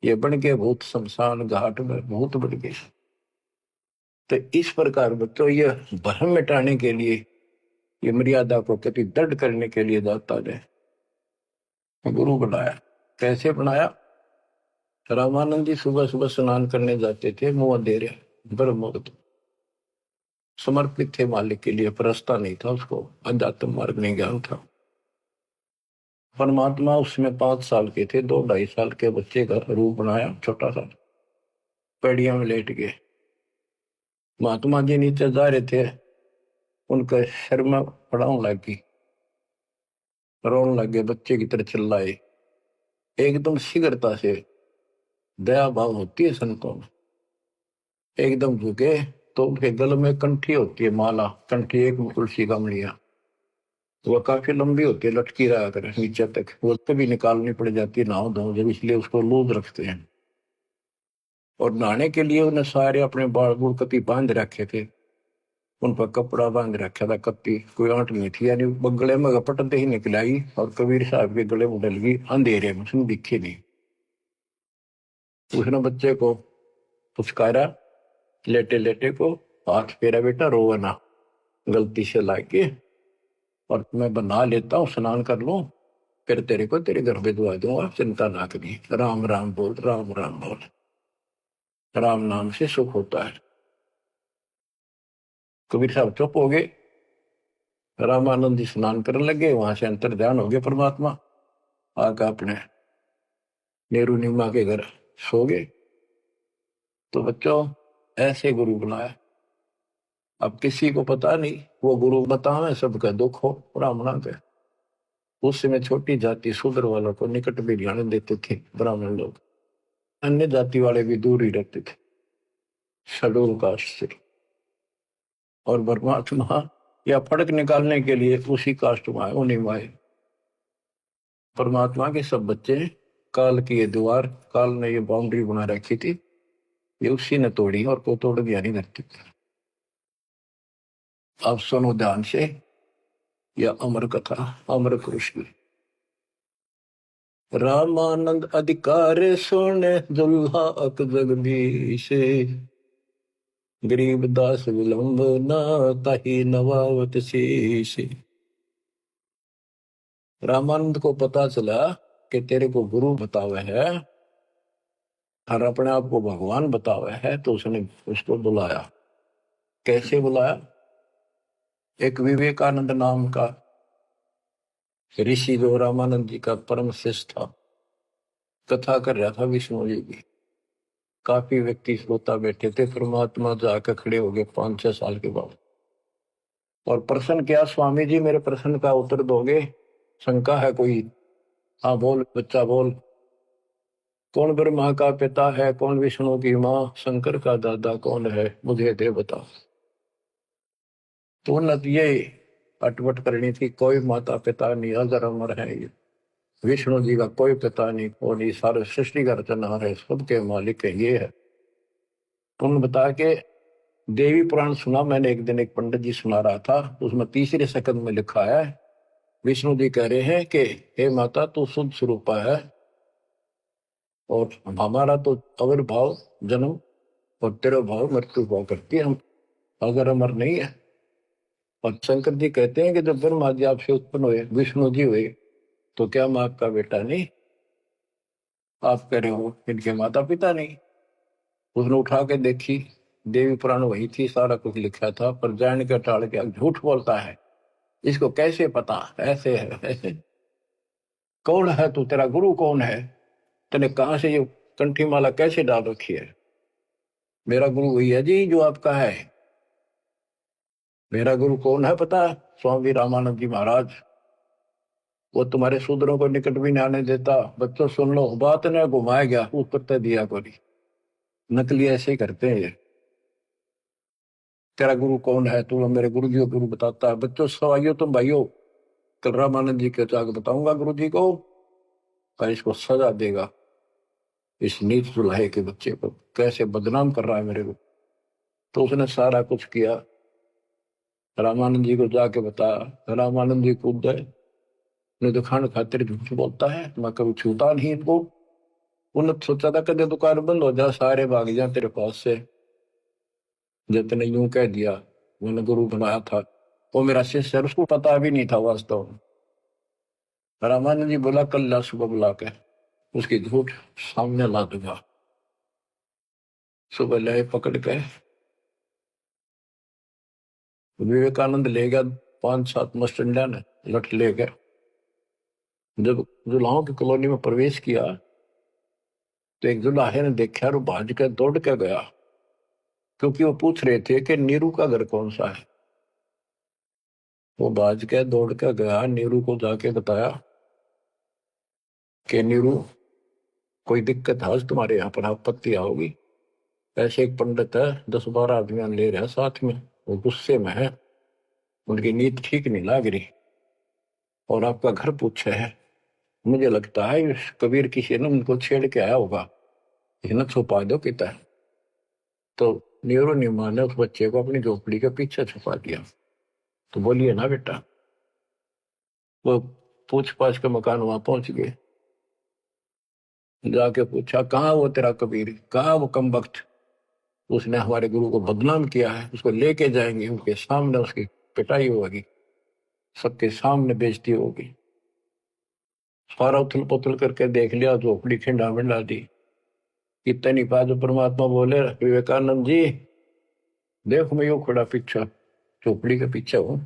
ये बन गए भूत शमशान घाट में भूत बन गए। तो इस प्रकार बच्चों ये भ्रम मिटाने के लिए, ये मर्यादा को कति दृढ़ करने के लिए दाता ने गुरु बनाया। कैसे बनाया? रामानंद जी सुबह सुबह स्नान करने जाते थे, मुंह अंधेरे ब्रह्म मुहूर्त, समर्पित थे मालिक के लिए, परस्ता नहीं था उसको, अध्यात्म मार्ग नहीं ज्ञान था। परमात्मा उसमें 5 साल के थे, 2-2.5 साल के बच्चे का रूप बनाया, छोटा सा, पेड़िया में लेट गए। महात्मा जी नीचे जा रहे थे, उनका सिर में पड़ाव लगी, रोने लगे, बच्चे की तरह चिल्लाए। एकदम शीघ्रता से दया भाव होती है संतों में, एकदम झुके तो उनके गल में कंठी होती है माला, कंठी एक तुलसी का मणिया, वह काफी लंबी होती है, लटकी रहा कर नीचे तक, वो कभी निकालनी पड़ जाती है नहाओ धो जब, इसलिए उसको लूज रखते हैं। और नहाने के लिए उन्हें सारे अपने बाल बूढ़ कति बांध रखे थे, उन पर कपड़ा बांध रखा था, कत्ती कोई आंट नहीं थी, यानी गले में गपटते ही निकल आई और कबीर साहब के गले में डल गई अंधेरे में, उसने दिखे नहीं। उसने बच्चे को पुचकारा, लेटे लेटे को, हाथ फेरा बेटा रो ना, गलती से लाके, और मैं बना लेता हूँ, स्नान कर लूं, फिर तेरे को तेरे घर भिजवा दूंगा, चिंता ना करिए। राम राम बोल, राम राम बोल, राम नाम से सुख होता है। कबीर साहब चुप हो गए, रामानंद जी स्नान करने लगे, वहां से अंतर ध्यान हो गया परमात्मा, आकर अपने नेहरू नीमा के घर सो गए। तो बच्चों ऐसे गुरु बनाया। अब किसी को पता नहीं, वो गुरु बतावे सबका दुख हो ब्राह्मणा के। उस समय छोटी जाति शूद्र वालों को निकट भी जाने देते थे ब्राह्मण लोग, अन्य जाति वाले भी दूर ही रहते थे शेड्यूल कास्ट से। और परमात्मा या फर्क निकालने के लिए उसी कास्ट में आए, उन्हीं में आए। परमात्मा के सब बच्चे, काल की ये दीवार, काल ने ये बाउंड्री बना रखी थी, ये उसी ने तोड़ी और को तोड़ दिया नहीं धरती। अब सुनो ध्यान से, यह अमर कथा, अमर कृष्ण। रामानंद अधिकार सुन दुल्हा अक जगदीश, गरीब दास विलंब न ताही नवावत शीश। रामानंद को पता चला कि तेरे को गुरु बतावे है और अपने आप को भगवान बतावे है, तो उसने उसको बुलाया। कैसे बुलाया? एक विवेकानंद नाम का ऋषि जो रामानंद जी का परम शिष्य था, कथा कर रहा था विष्णु जी की। काफी व्यक्ति श्रोता बैठे थे। परमात्मा जाकर खड़े हो गए 5-6 साल के बाद और प्रश्न किया, स्वामी जी मेरे प्रश्न का उत्तर दोगे? शंका है कोई? हाँ बोल बच्चा बोल। कौन ब्रह्मा का पिता है, कौन विष्णु की माँ, शंकर का दादा कौन है, मुझे दे बता। तो न ये अटपट करनी थी, कोई माता पिता नहीं, अजर अमर है ये विष्णु जी का कोई पिता नहीं, और ये सारे सृष्टि का रचनहार है, सबके मालिक है, ये है। तुमने बता के देवी पुराण सुना मैंने एक दिन, एक पंडित जी सुना रहा था, उसमें तीसरे सकंद में लिखा है, विष्णु जी कह रहे हैं कि हे माता तू शुद्ध स्वरूपा है, और हमारा तो आविर्भाव जन्म और तेरा भाव मृत्यु भाव करती है, हम अगर अमर नहीं है। और शंकर जी कहते हैं कि जब ब्रह्मा जी आपसे उत्पन्न हुए, विष्णु जी हुए, तो क्या मैं आपका बेटा नहीं? आप कह रहे हो इनके माता पिता नहीं। उसने उठा के देखी, देवी पुराण वही थी, सारा कुछ लिखा था, पर जान के टाल के झूठ बोलता है, इसको कैसे पता? ऐसे है ऐसे। कौन है तू, तेरा गुरु कौन है, तेने कहां से ये कंठी माला कैसे डाल रखी है? मेरा गुरु वही है जी जो आपका है। मेरा गुरु कौन है पता? स्वामी रामानंद जी महाराज। वो तुम्हारे शूद्रों को निकट भी नहीं आने देता। बच्चों सुन लो, बात ने घुमाया गया ऊपर तय दिया कोई। नकली ऐसे ही करते हैं ये। तेरा गुरु कौन है? तू मेरे गुरु जी को गुरु बताता है। बच्चों सवाइयो तुम भाइयों, कल रामानंद जी के जाकर बताऊंगा गुरु जी को, पर इसको सजा देगा, इस नीच दुल्हे के बच्चे को कैसे बदनाम कर रहा है मेरे को। तो उसने सारा कुछ किया, रामानंद जी को जाके बताया। रामानंद जी कूद गए, ने तो खान खातिर झूठ बोलता है, मैं कभी छूता नहीं इनको। उन्होंने सोचा था कदे दुकान बंद हो जा, सारे भाग जा तेरे पास से। जितने यूं कह दिया, मैंने गुरु बनाया था, वो मेरा शिष्य है, उसको पता भी नहीं था वास्तव में। रामानंद जी बोला कल ला सुबह बुला के उसकी झूठ सामने ला दूंगा। सुबह ले पकड़ के विवेकानंद ले गया, 5-7 मस्टंडा ने लठ ले गए। जब जुलाहों की कॉलोनी में प्रवेश किया तो एक जुलाहे ने देखा और भाज के दौड़ के गया, क्योंकि वो पूछ रहे थे कि नीरू का घर कौन सा है। वो भाज के दौड़ के गया, नीरू को जाके बताया कि नीरू कोई दिक्कत है आज तुम्हारे यहाँ पर, आपत्ति आओगी। ऐसे एक पंडित है, 10-12 आदमी ले रहे हैं साथ में, वो गुस्से में है, उनकी नीयत ठीक नहीं लग रही, और आपका घर पूछे है। मुझे लगता है इस कबीर किसी ने उनको छेड़ के आया होगा, इन्हें छुपा दो पिता। तो नीरू नीमा ने उस बच्चे को अपनी झोपड़ी के पीछे छुपा दिया। तो बोलिए ना बेटा। वो पूछ पाछ के मकान वहां पहुंच गए, जाके पूछा कहाँ वो तेरा कबीर, कहाँ वो कमबख्त, उसने हमारे गुरु को बदनाम किया है, उसको लेके जाएंगे, उनके सामने उसकी पिटाई होगी, सबके सामने बेइज्जती होगी। सारा उथल पुथल करके देख लिया, झोपड़ी खिंडा मिंडा दी। इतनी बात परमात्मा बोले, विवेकानंद जी देखो मैं यो खड़ा पीछा, झोपड़ी के पीछे हूँ।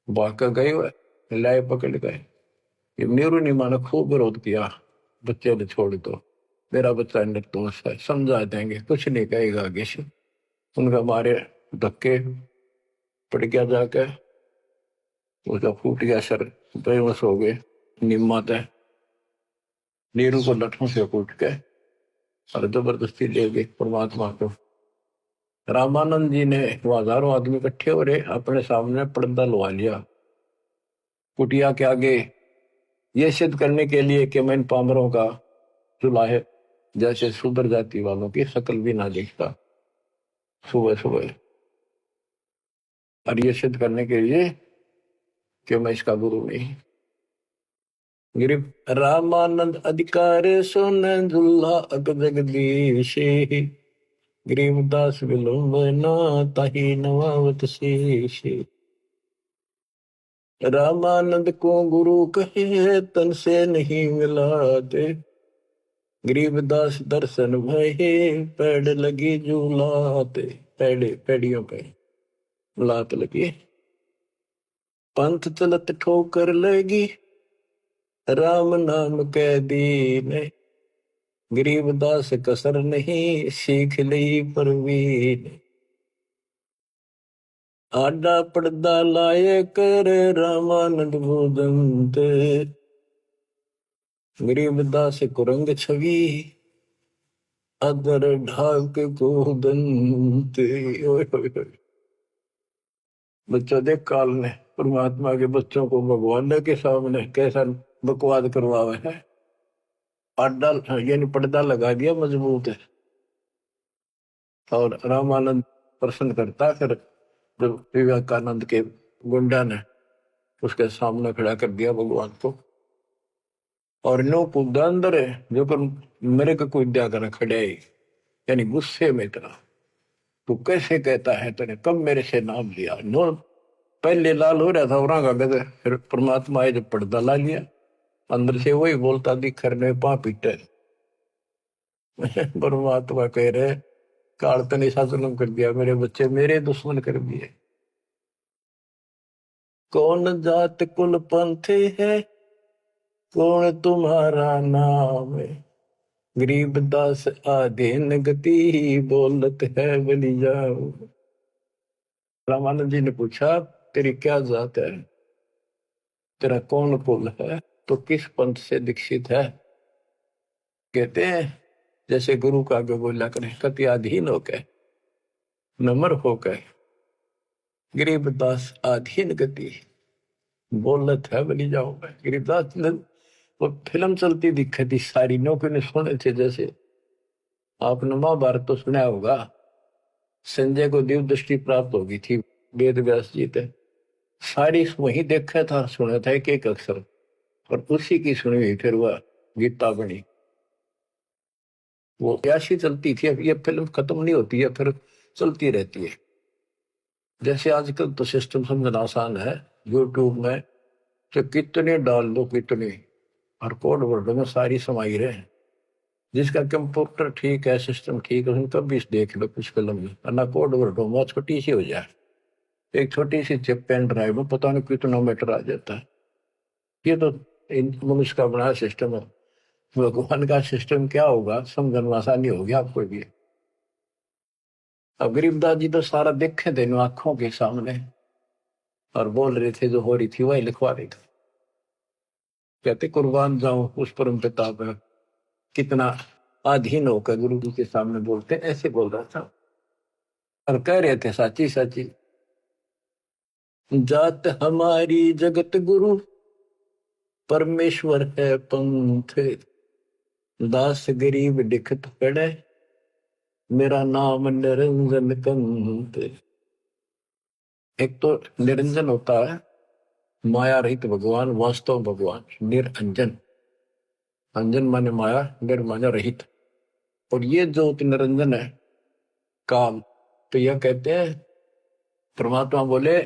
भाग गए हुए लाए पकड़ गए। ये नीरू नीमा ने खूब विरोध किया, बच्चे ने छोड़ दो, मेरा बच्चा निर्दोष है, समझा देंगे, कुछ नहीं कहेगा आगे से। उनका मारे धक्के पड़ गया, जाके उसका फूट गया सर, बेहोश हो गए। निम्मा तय नीरू को लठों से कूट के और जबरदस्ती ले गए परमात्मा को। रामानंद जी ने, वो हजारों आदमी इकट्ठे हो रहे, अपने सामने पर्दा लगा लिया कुटिया के आगे, ये सिद्ध करने के लिए कि मैं इन पामरों का जुलाहे जैसे शूद्र जाति वालों की शकल भी ना देखता। सुबह सुबह, और ये सिद्ध करने के लिए कि मैं इसका गुरु नहीं। गिरिप रामानंद अधिकार सुन दुल्हा अग जगदीश, गरीबदास विलंबना ताही नवावत शीश। रामानंद को गुरु कहे तन से नहीं मिलाते, गरीबदास दर्शन भये पेड़ लगी झूलाते। पेड़ियों पे लात लगी। पंथ चलत ठोकर लगी, राम नाम कै दीन। गरीबदास कसर नहीं, सीख ली परवीन। आडा पड़दा लाए कर, रामानंद भूदंत। गरीबदास कुरंग छवि, अदर ढाक कूदंत। बच्चों देख काल ने परमात्मा के बच्चों को भगवान के सामने कैसा बकवाद करवावे है। आडा यानी पर्दा लगा दिया मजबूत है, और रामानंद प्रश्न करता। फिर जब विवेकानंद के गुंडा ने उसके सामने खड़ा कर दिया भगवान को, और नो कूदा अंदर है जो कर मेरे को कोई दिया कर खड़े, यानी गुस्से में इतना, तू कैसे कहता है, तूने कब मेरे से नाम लिया। नो पहले लाल हो रहा था और का गदे, फिर परमात्मा आए जब पर्दा ला लिया, अंदर से वही बोलता दिख करने पा पीटे। परमात्मा कह रहे काल तने ऐसा जुल्म कर दिया, मेरे बच्चे मेरे दुश्मन कर दिए। कौन जात कुल पंथ है, कौन तुम्हारा नाम है। गरीबदास आधीन गति, बोलत है बलि जाओ। रामानंद जी ने पूछा तेरी क्या जात है, तेरा कौन कुल है, तो किस पंथ से दीक्षित है। कहते हैं जैसे गुरु का आगे बोला करें, कति अधीन होकर नम्र होकर, गरीबदास आधीन गति, बोलत है बलि जाओ। गरीबदास ने वो फिल्म चलती दिखे थी सारी, नौकरी ने सुने थे। जैसे आपने महाभारत तो सुना होगा, संजय को दिव्य दृष्टि प्राप्त होगी थी, वेद व्यास जी थे, सारी वही देखा था सुना था एक एक अक्षर, और उसी की सुनी हुई फिर वह गीता बनी। वो ऐसी चलती थी, अब ये फिल्म खत्म नहीं होती है, फिर चलती रहती है। जैसे आजकल तो सिस्टम समझना आसान है, यूट्यूब में तो कितने डाल दो कितने, और कोड वर्ड में सारी समाई रहे। जिसका कंप्यूटर ठीक है, सिस्टम ठीक है, उनका भी देख लो कुछ फिल्म में, ना कोड वर्ड हो छोटी सी हो जाए, एक छोटी सी चिप पेन ड्राइव में पता नहीं कितना मीटर आ जाता है। ये तो मनुष्य का बनाया सिस्टम है, भगवान का सिस्टम क्या होगा समझना आसानी होगी आपको भी। अब गरीबदास जी तो सारा देखे थे आंखों के सामने, और बोल रहे थे जो हो रही थी वही लिखवा रहे थे। कहते कुर्बान जाऊं उस परम पिता पर, कितना अधीन होकर गुरु जी के सामने बोलते, ऐसे बोल रहा था। और कह रहे थे साची साची जात हमारी जगत गुरु, परमेश्वर है पंथ। दास गरीब दिखत पड़े, मेरा नाम निरंजन कंत। एक तो निरंजन होता है माया रहित भगवान, वास्तव भगवान निरंजन, अंजन माने माया, निर माने रहित। और ये जो निरंजन है काल, तो यह कहते हैं परमात्मा बोले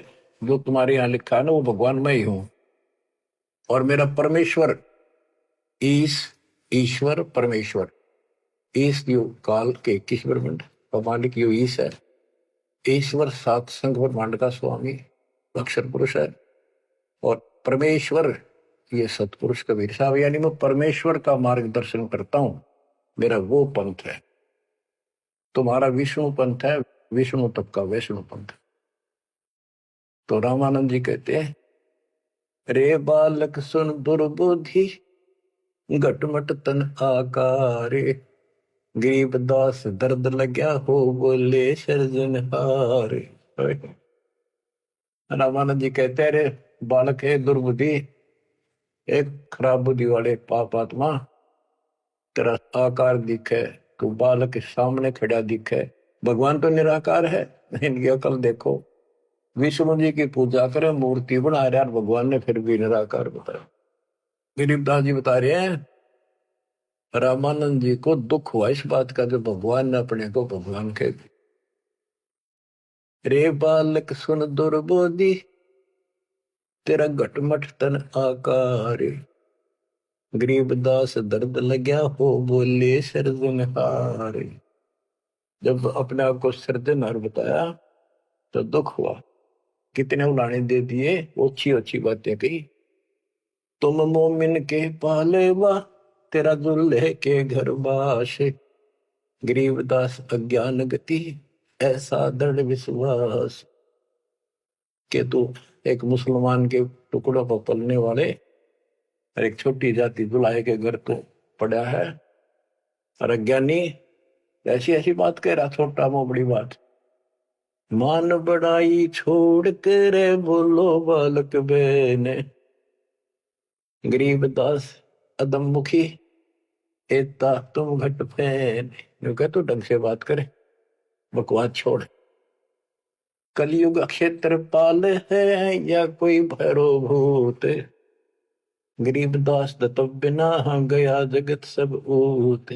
जो तुम्हारे यहाँ लिखा है ना वो भगवान मैं ही हूं, और मेरा परमेश्वर ईश्वर परमेश्वर, ईश यो काल के 21 ब्रह्मांड का मालिक यो ईश है। ईश्वर सात संघ ब्रह्मांड का स्वामी अक्षर पुरुष है, और परमेश्वर ये सतपुरुष कबीर साहब, यानी मैं परमेश्वर का मार्गदर्शन करता हूं, मेरा वो पंथ है। तुम्हारा विष्णु पंथ है, विष्णु तक का वैष्णु पंथ। तो रामानंद जी कहते हैं रे बालक सुन दुर्बुद्धि, घटमट तन आकारे। गरीबदास दर्द लग्या हो, बोले सर्जनहार। रामानंद जी कहते हैं रे बालक है दुर्बुद्धि, एक खराब बुद्धि वाले पाप आत्मा, तेरा आकार दिखे, तू बालक के सामने खड़ा दिखे। भगवान तो निराकार है, इनकी अकल देखो। विष्णु जी की पूजा करे, मूर्ति बना रहे, और भगवान ने फिर भी निराकार बताया। गरीबदास जी बता रहे हैं रामानंद जी को दुख हुआ इस बात का, जब भगवान ने अपने को भगवान कह दिया। रे बालक सुन दुर्बोधि, तेरा घटमट तन आकार। गरीबदास दर्द लग्या हो, बोले सर्जनहार। जब अपने आप को सर्जनहार बताया तो दुख हुआ। कितने उलाने दे दिए, अच्छी अच्छी बातें कही। तुम मोमिन के पालेवा, तेरा दुल्हे के घर बाश, गरीबदास अज्ञान गति, ऐसा दृढ़ विश्वास। के तू एक मुसलमान के टुकड़ों पर पलने वाले और एक छोटी जाति दुल्हे के घर तो पड़ा है, और अज्ञानी ऐसी ऐसी बात कह रहा, छोटा मो बड़ी बात। मान बड़ाई छोड़ कर बोलो बालक बेने, गरीबदास अदम मुखी, एता तुम घट फैन। यूं कह तू ढंग से बात करे, बकवास छोड़। कलयुग क्षेत्रपाल है या कोई भैरो भूत, गरीबदास दत्त बिना गया जगत सब ऊत।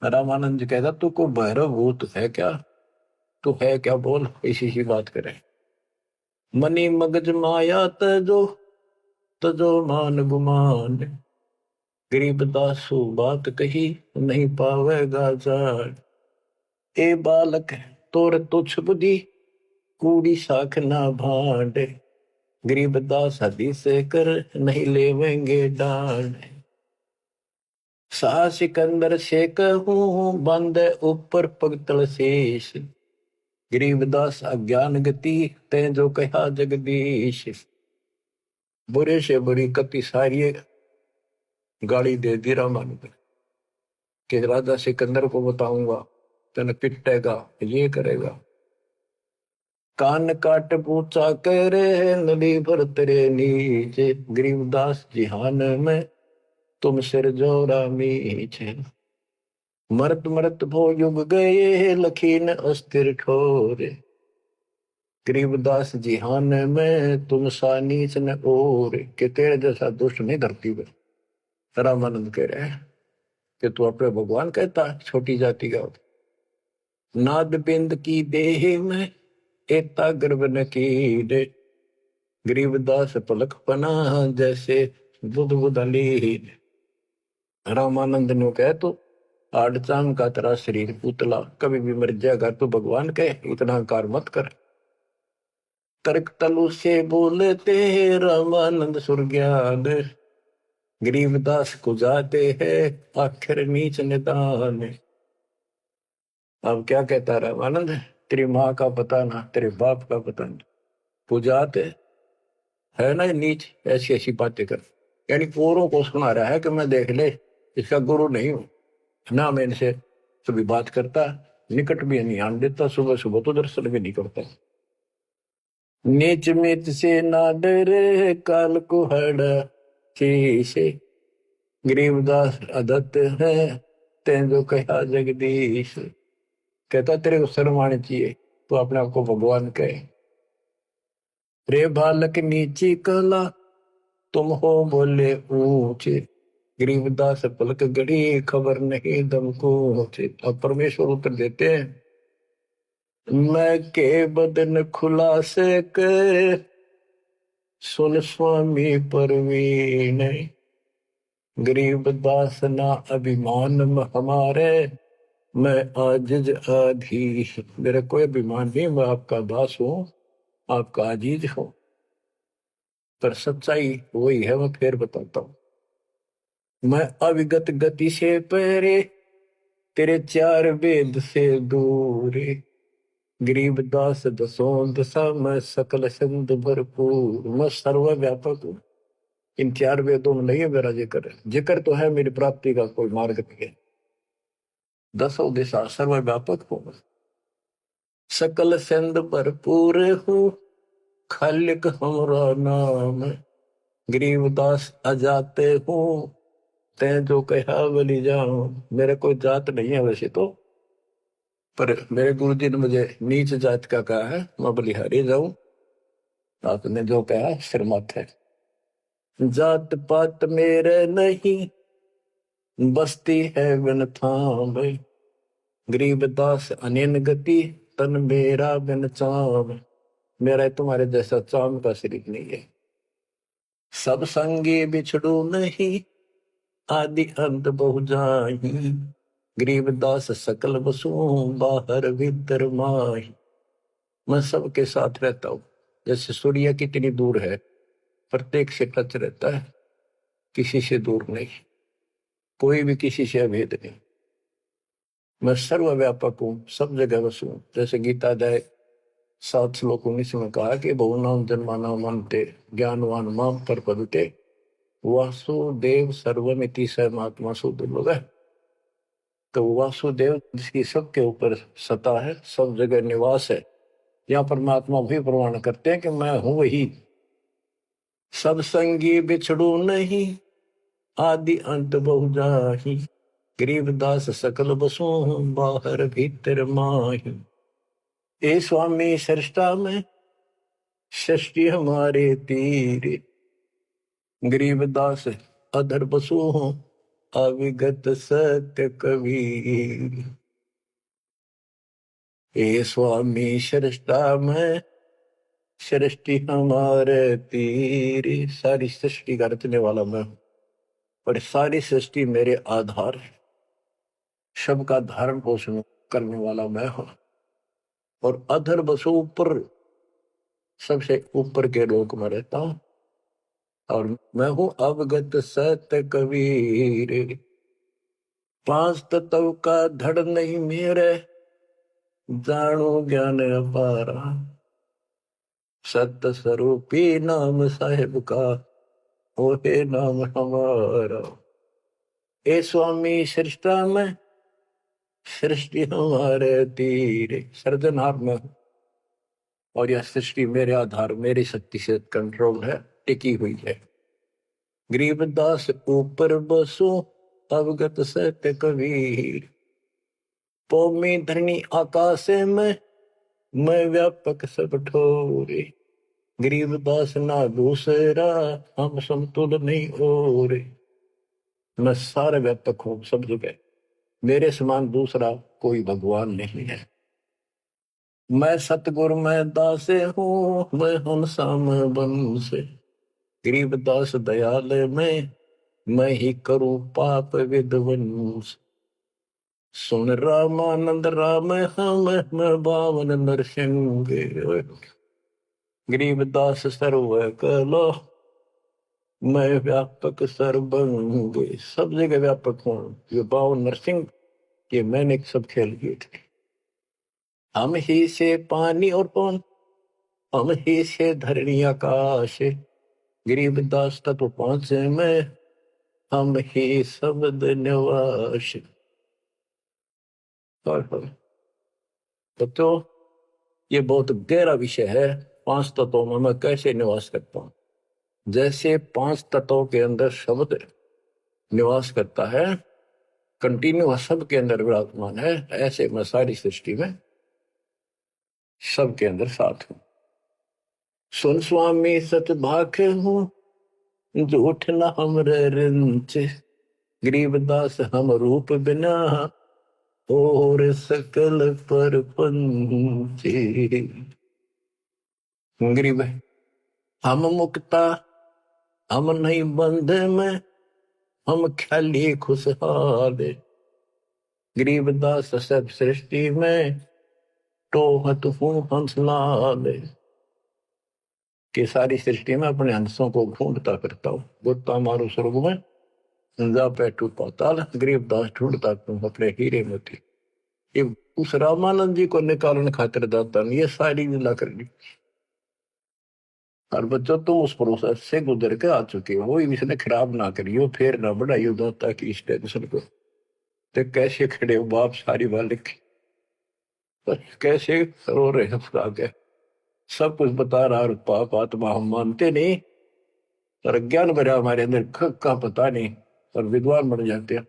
रामानंद जी कहता तू को भैरव भूत है क्या, तू है क्या बोल, इसी सी बात करे। मनी मगज माया तजो, तजो मान गुमान, गरीबदास बात कही नहीं पावेगा जान। ए बालक तोर तुच्छ बुद्धि, कूड़ी साख ना भांड, गरीबदास हदीस कर नहीं लेवेंगे डांड। सा सिकंदर से कहूं बंद ऊपर पगतल शेष, गरीबदास अज्ञान गति ते जो कहा जगदीश। बुरे से बुरी कति सारी गाली दे दी रामानंद कि राजा सिकंदर को बताऊंगा, तेने पिटेगा, ये करेगा। कान काट पूछा करे नदी भर तेरे नीचे, गरीबदास जिहान में तुम सिर जोरा मीचे। मरत मरत भो युग गए लखीन अस्थिर ठोरे, गरीबदास जिहान में तुम सा नीच न और, के तेरे जैसा दुष्ट नहीं धरती में। रामानंद कह रहे हैं कि तू अपने भगवान कहता छोटी जाति का। नाद बिंद की देह में एता गर्भ न कीरे, गरीबदास पलक पना जैसे बुध बुध लीर। रामानंद ने कहे तो आड़चाम का तेरा शरीर पुतला, कभी भी मर जाएगा, तो भगवान कहे इतना अहंकार मत कर। तर्क तलु से बोलते रामानंद सुरज्ञान, गरीबदास को जाते हैं आखिर नीच निदान। अब क्या कहता रामानंद, तेरी माँ का पता ना, तेरे बाप का पता ना, पुजाते है ना नीच, ऐसी ऐसी बातें कर। यानी औरों को सुना रहा है कि मैं देख ले इसका गुरु नहीं हूं ना, मैं इनसे कभी बात करता, निकट भी नहीं आने देता, सुबह सुबह तो दर्शन भी नहीं करता। नीच मित से ना डरे काल को हड़ा शीशे, गरीबदास अदत्त है ते जो कहा जगदीश। कहता तेरे को शर्म आनी चाहिए, तो अपने आप को भगवान कहे। रे बालक नीची कला तुम हो बोले ऊंचे, गरीबदास पलक गड़ी खबर नहीं दम को। अब परमेश्वर उत्तर देते हैं, मैं के बदन खुलासे के सुन स्वामी परवीन, गरीबदास ना अभिमान हमारे, मैं आजिज आधी। मेरा कोई अभिमान नहीं, मैं आपका दास हूं, आपका आजीज हूं। पर सच्चाई वही है, मैं फिर बताता हूं। मैं अविगत गति से पहरे, तेरे चार वेद से दूर, गरीबदास दसों दशा मैं सकल संत भरपूर। मैं सर्वव्यापक हूं, इन चार वेदों में नहीं है मेरा जिक्र, जिक्र तो है मेरी प्राप्ति का कोई मार्ग नहीं है। दसों दिशा सर्वव्यापक हूं, सकल संत भरपूर हूं, खालिक हमरा नाम, गरीबदास अजाते हूं ते जो कहा बलि जाऊं। मेरे कोई जात नहीं है वैसे तो, पर मेरे गुरु जी ने मुझे नीच जात का कहा है, मैं बलिहारी जाऊं, आपने जो कहा सिर माथे। जात पात मेरे नहीं, बस्ती है बिन थाम, गरीबदास अनिन गति तन मेरा बिन चाम। मेरा तुम्हारे जैसा चाम का शरीर नहीं है। सब संगी बिछड़ू नहीं, आदि अंत बहु जाही, गरीबदास सकल बसु बाहर भीतर माही। मैं सबके साथ रहता हूँ। जैसे सूर्य कितनी दूर है, प्रत्येक से टच रहता है, किसी से दूर नहीं, कोई भी किसी से अभेद नहीं। मैं सर्वव्यापक हूँ, सब जगह वसू। जैसे गीता अध्याय 7 श्लोक 19 में कहा कि बहुनाम जन्माना मनते ज्ञानवान माम प्रपदते वासुदेव सर्वमिति स महात्मा सुदुर्लभ है। तो वासुदेव जिसकी सबके ऊपर सत्ता है, सब जगह निवास है, यहाँ परमात्मा भी प्रमाण करते हैं कि मैं हूं वही। सब संगी बिछड़ू नहीं, आदि अंत बहु जाहि, गरीबदास सकल बसु बाहर भीतर माही। ए स्वामी सृष्टा में सृष्टि हमारे तीर, गरीबदास अधर बसु अविगत सत्य कबीर। ए स्वामी सृष्टा में सृष्टि हमारे तीर, सारी सृष्टि का रचने वाला मैं हूं, पर सारी सृष्टि मेरे आधार है, सबका धारण पोषण करने वाला मैं हूं। और अधर बसो ऊपर, सबसे ऊपर के लोक में रहता हूं। और मैं हूं अवगत सत्य कबीर, पांच तत्व का धड़ नहीं मेरे, जानो ज्ञान अपारा, सत्य स्वरूपी नाम साहेब का, ओहे नाम हमारा। ए स्वामी सृष्टा में सृष्टि हमारे तीर, सृजनहार में हूं, और यह सृष्टि मेरे आधार, मेरी शक्ति से कंट्रोल है, टिकी हुई है। गरीबदास ऊपर बसो अवगत सत्य कबीर, पौमी धरणी आकाश में मैं व्यापक सब ठोरे, गरीबदास ना दूसरा हम समतुल नहीं हो रे। मैं सारे व्यापक हूं सब जगह, मेरे समान दूसरा कोई भगवान नहीं है। मैं सतगुरु मैं दासे हूँ, मैं हम साम बन से, गरीबदास दयाल में मैं ही करूं पाप विध्वंस। सुन रामानंद राम हम मैं बावन नरसिंह, गरीबदास सर्व कलो मैं व्यापक सर्वंग। सब जगह व्यापक हूँ, ये बावन नरसिंह ये मैंने सब खेल किए थे। हम ही से पानी और पवन, हम ही से धरणी आकाश, गरीबदास तत्व पांच में हम ही शब्द निवास। तो ये बहुत गहरा विषय है, पांच तत्वों में मैं कैसे निवास करता हूं। जैसे पांच तत्वों के अंदर शब्द निवास करता है, कंटिन्यू सब के अंदर विराजमान है, ऐसे मैं सारी सृष्टि में सबके अंदर साथ हूं। सुन स्वामी सत भाख हूं, झूठ न हमरे रिंच, गरीबदास हम रूप बिना और सकल पर पंचे। गरीब हम मुक्ता, हम नहीं बंध में, हम ख्याली खुशहाल, गरीबदास सब सृष्टि में टोहत हूँ हंसलाल। कि सारी सृष्टि में अपने हंसों को ढूंढता करता हूँ, गोता मारू स्वर्ग में जा पैठू पाताल, गरीबदास ढूंढता तुम अपने हीरे मोती। ये उस रामानंद जी को निकालने खातिर दाता ने ये सारी लीला कर दी। और बच्चों तुम उस प्रोसेस से गुजर के आ चुके हो, वो इसने खराब ना करियो, फिर ना बढ़ाइयो दाता की इस टेंशन को। तो कैसे खड़े हो बाप, सारी बात लिखी, कैसे रो रहे हैं खुदा के, सब कुछ बता रहा, और पाप आत्मा हम मानते नहीं, और अज्ञान भरा हमारे अंदर का पता नहीं, और विद्वान बन जाते हैं।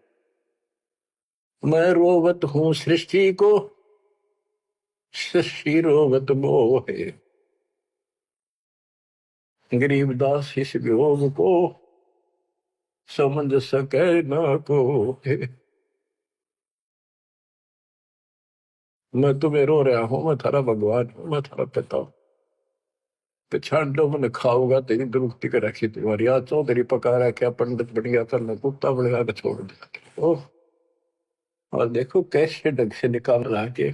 मैं रोवत हूँ सृष्टि को, सृष्टि रोवत मोहे, गरीबदास इस वियोग को समझ सके ना को। मैं तुम्हें रो रहा हूं, मैं थारा भगवान हूं, मैं थारा पिता हूं। पिछाड़ लो मैंने खाऊंगा तेरी दुरुक्ति कर रखी तुम्हारी, आज चौधरी पका रखा, पंडित बन गया, करना कुत्ता बनेगा के छोड़ दिया। और देखो कैसे ढंग से निकाल रहा के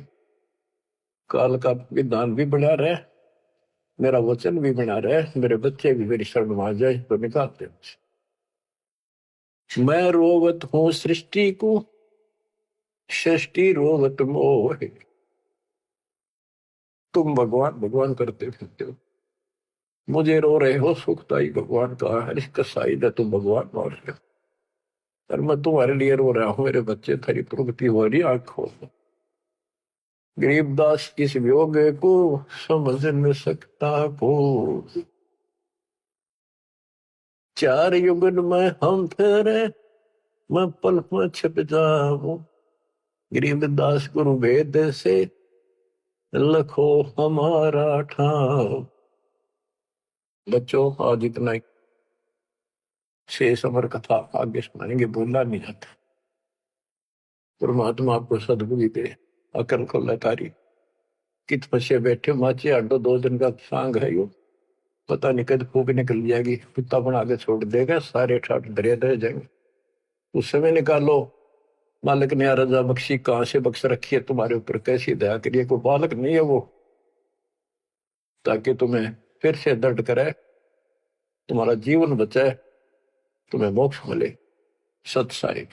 काल का विधान भी बना रहे, मेरा वचन भी बना रहे, मेरे बच्चे भी मेरी शरण में आ जाए तो निकालते मैं रोवत हूँ सृष्टि को, सृष्टि रोवत मोह। तुम भगवान भगवान करते फिरते हो, मुझे रो रहे हो, सुखदाई भगवान का है, इसका साइड है, तुम भगवान मान रहे हो, और मैं तुम्हारे लिए रो रहा हूँ, मेरे बच्चे तेरी प्रगति हो रही, आंख खोल। गरीबदास इस वियोग को समझ न सकता को, चार युगन में हम फेरे, मैं पल में छिप जाऊं। गरीबदास गुरु वेद से लखो हमारा ठाव। बच्चों आज इतना ही, शेष अमर कथा आगे सुनाएंगे, बोलना नहीं जाता। परमात्मा आपको सदबुद्धि दे, अकल को लतारी। कित पछे बैठे माचे आडो 2 दिन का सांग है यो, पता नहीं कद फूक निकल जाएगी, कुत्ता बना के छोड़ देगा, सारे ठाट दरिया रह जाएंगे। उस समय निकालो, मालिक ने रजा बख्शी, कहां से बख्श रखी है तुम्हारे ऊपर, कैसी दया करिए, कोई बालक नहीं है वो, ताकि तुम्हें फिर से दर्द करे, तुम्हारा जीवन बचाए, तुम्हें मोक्ष मिले। सत साहिब।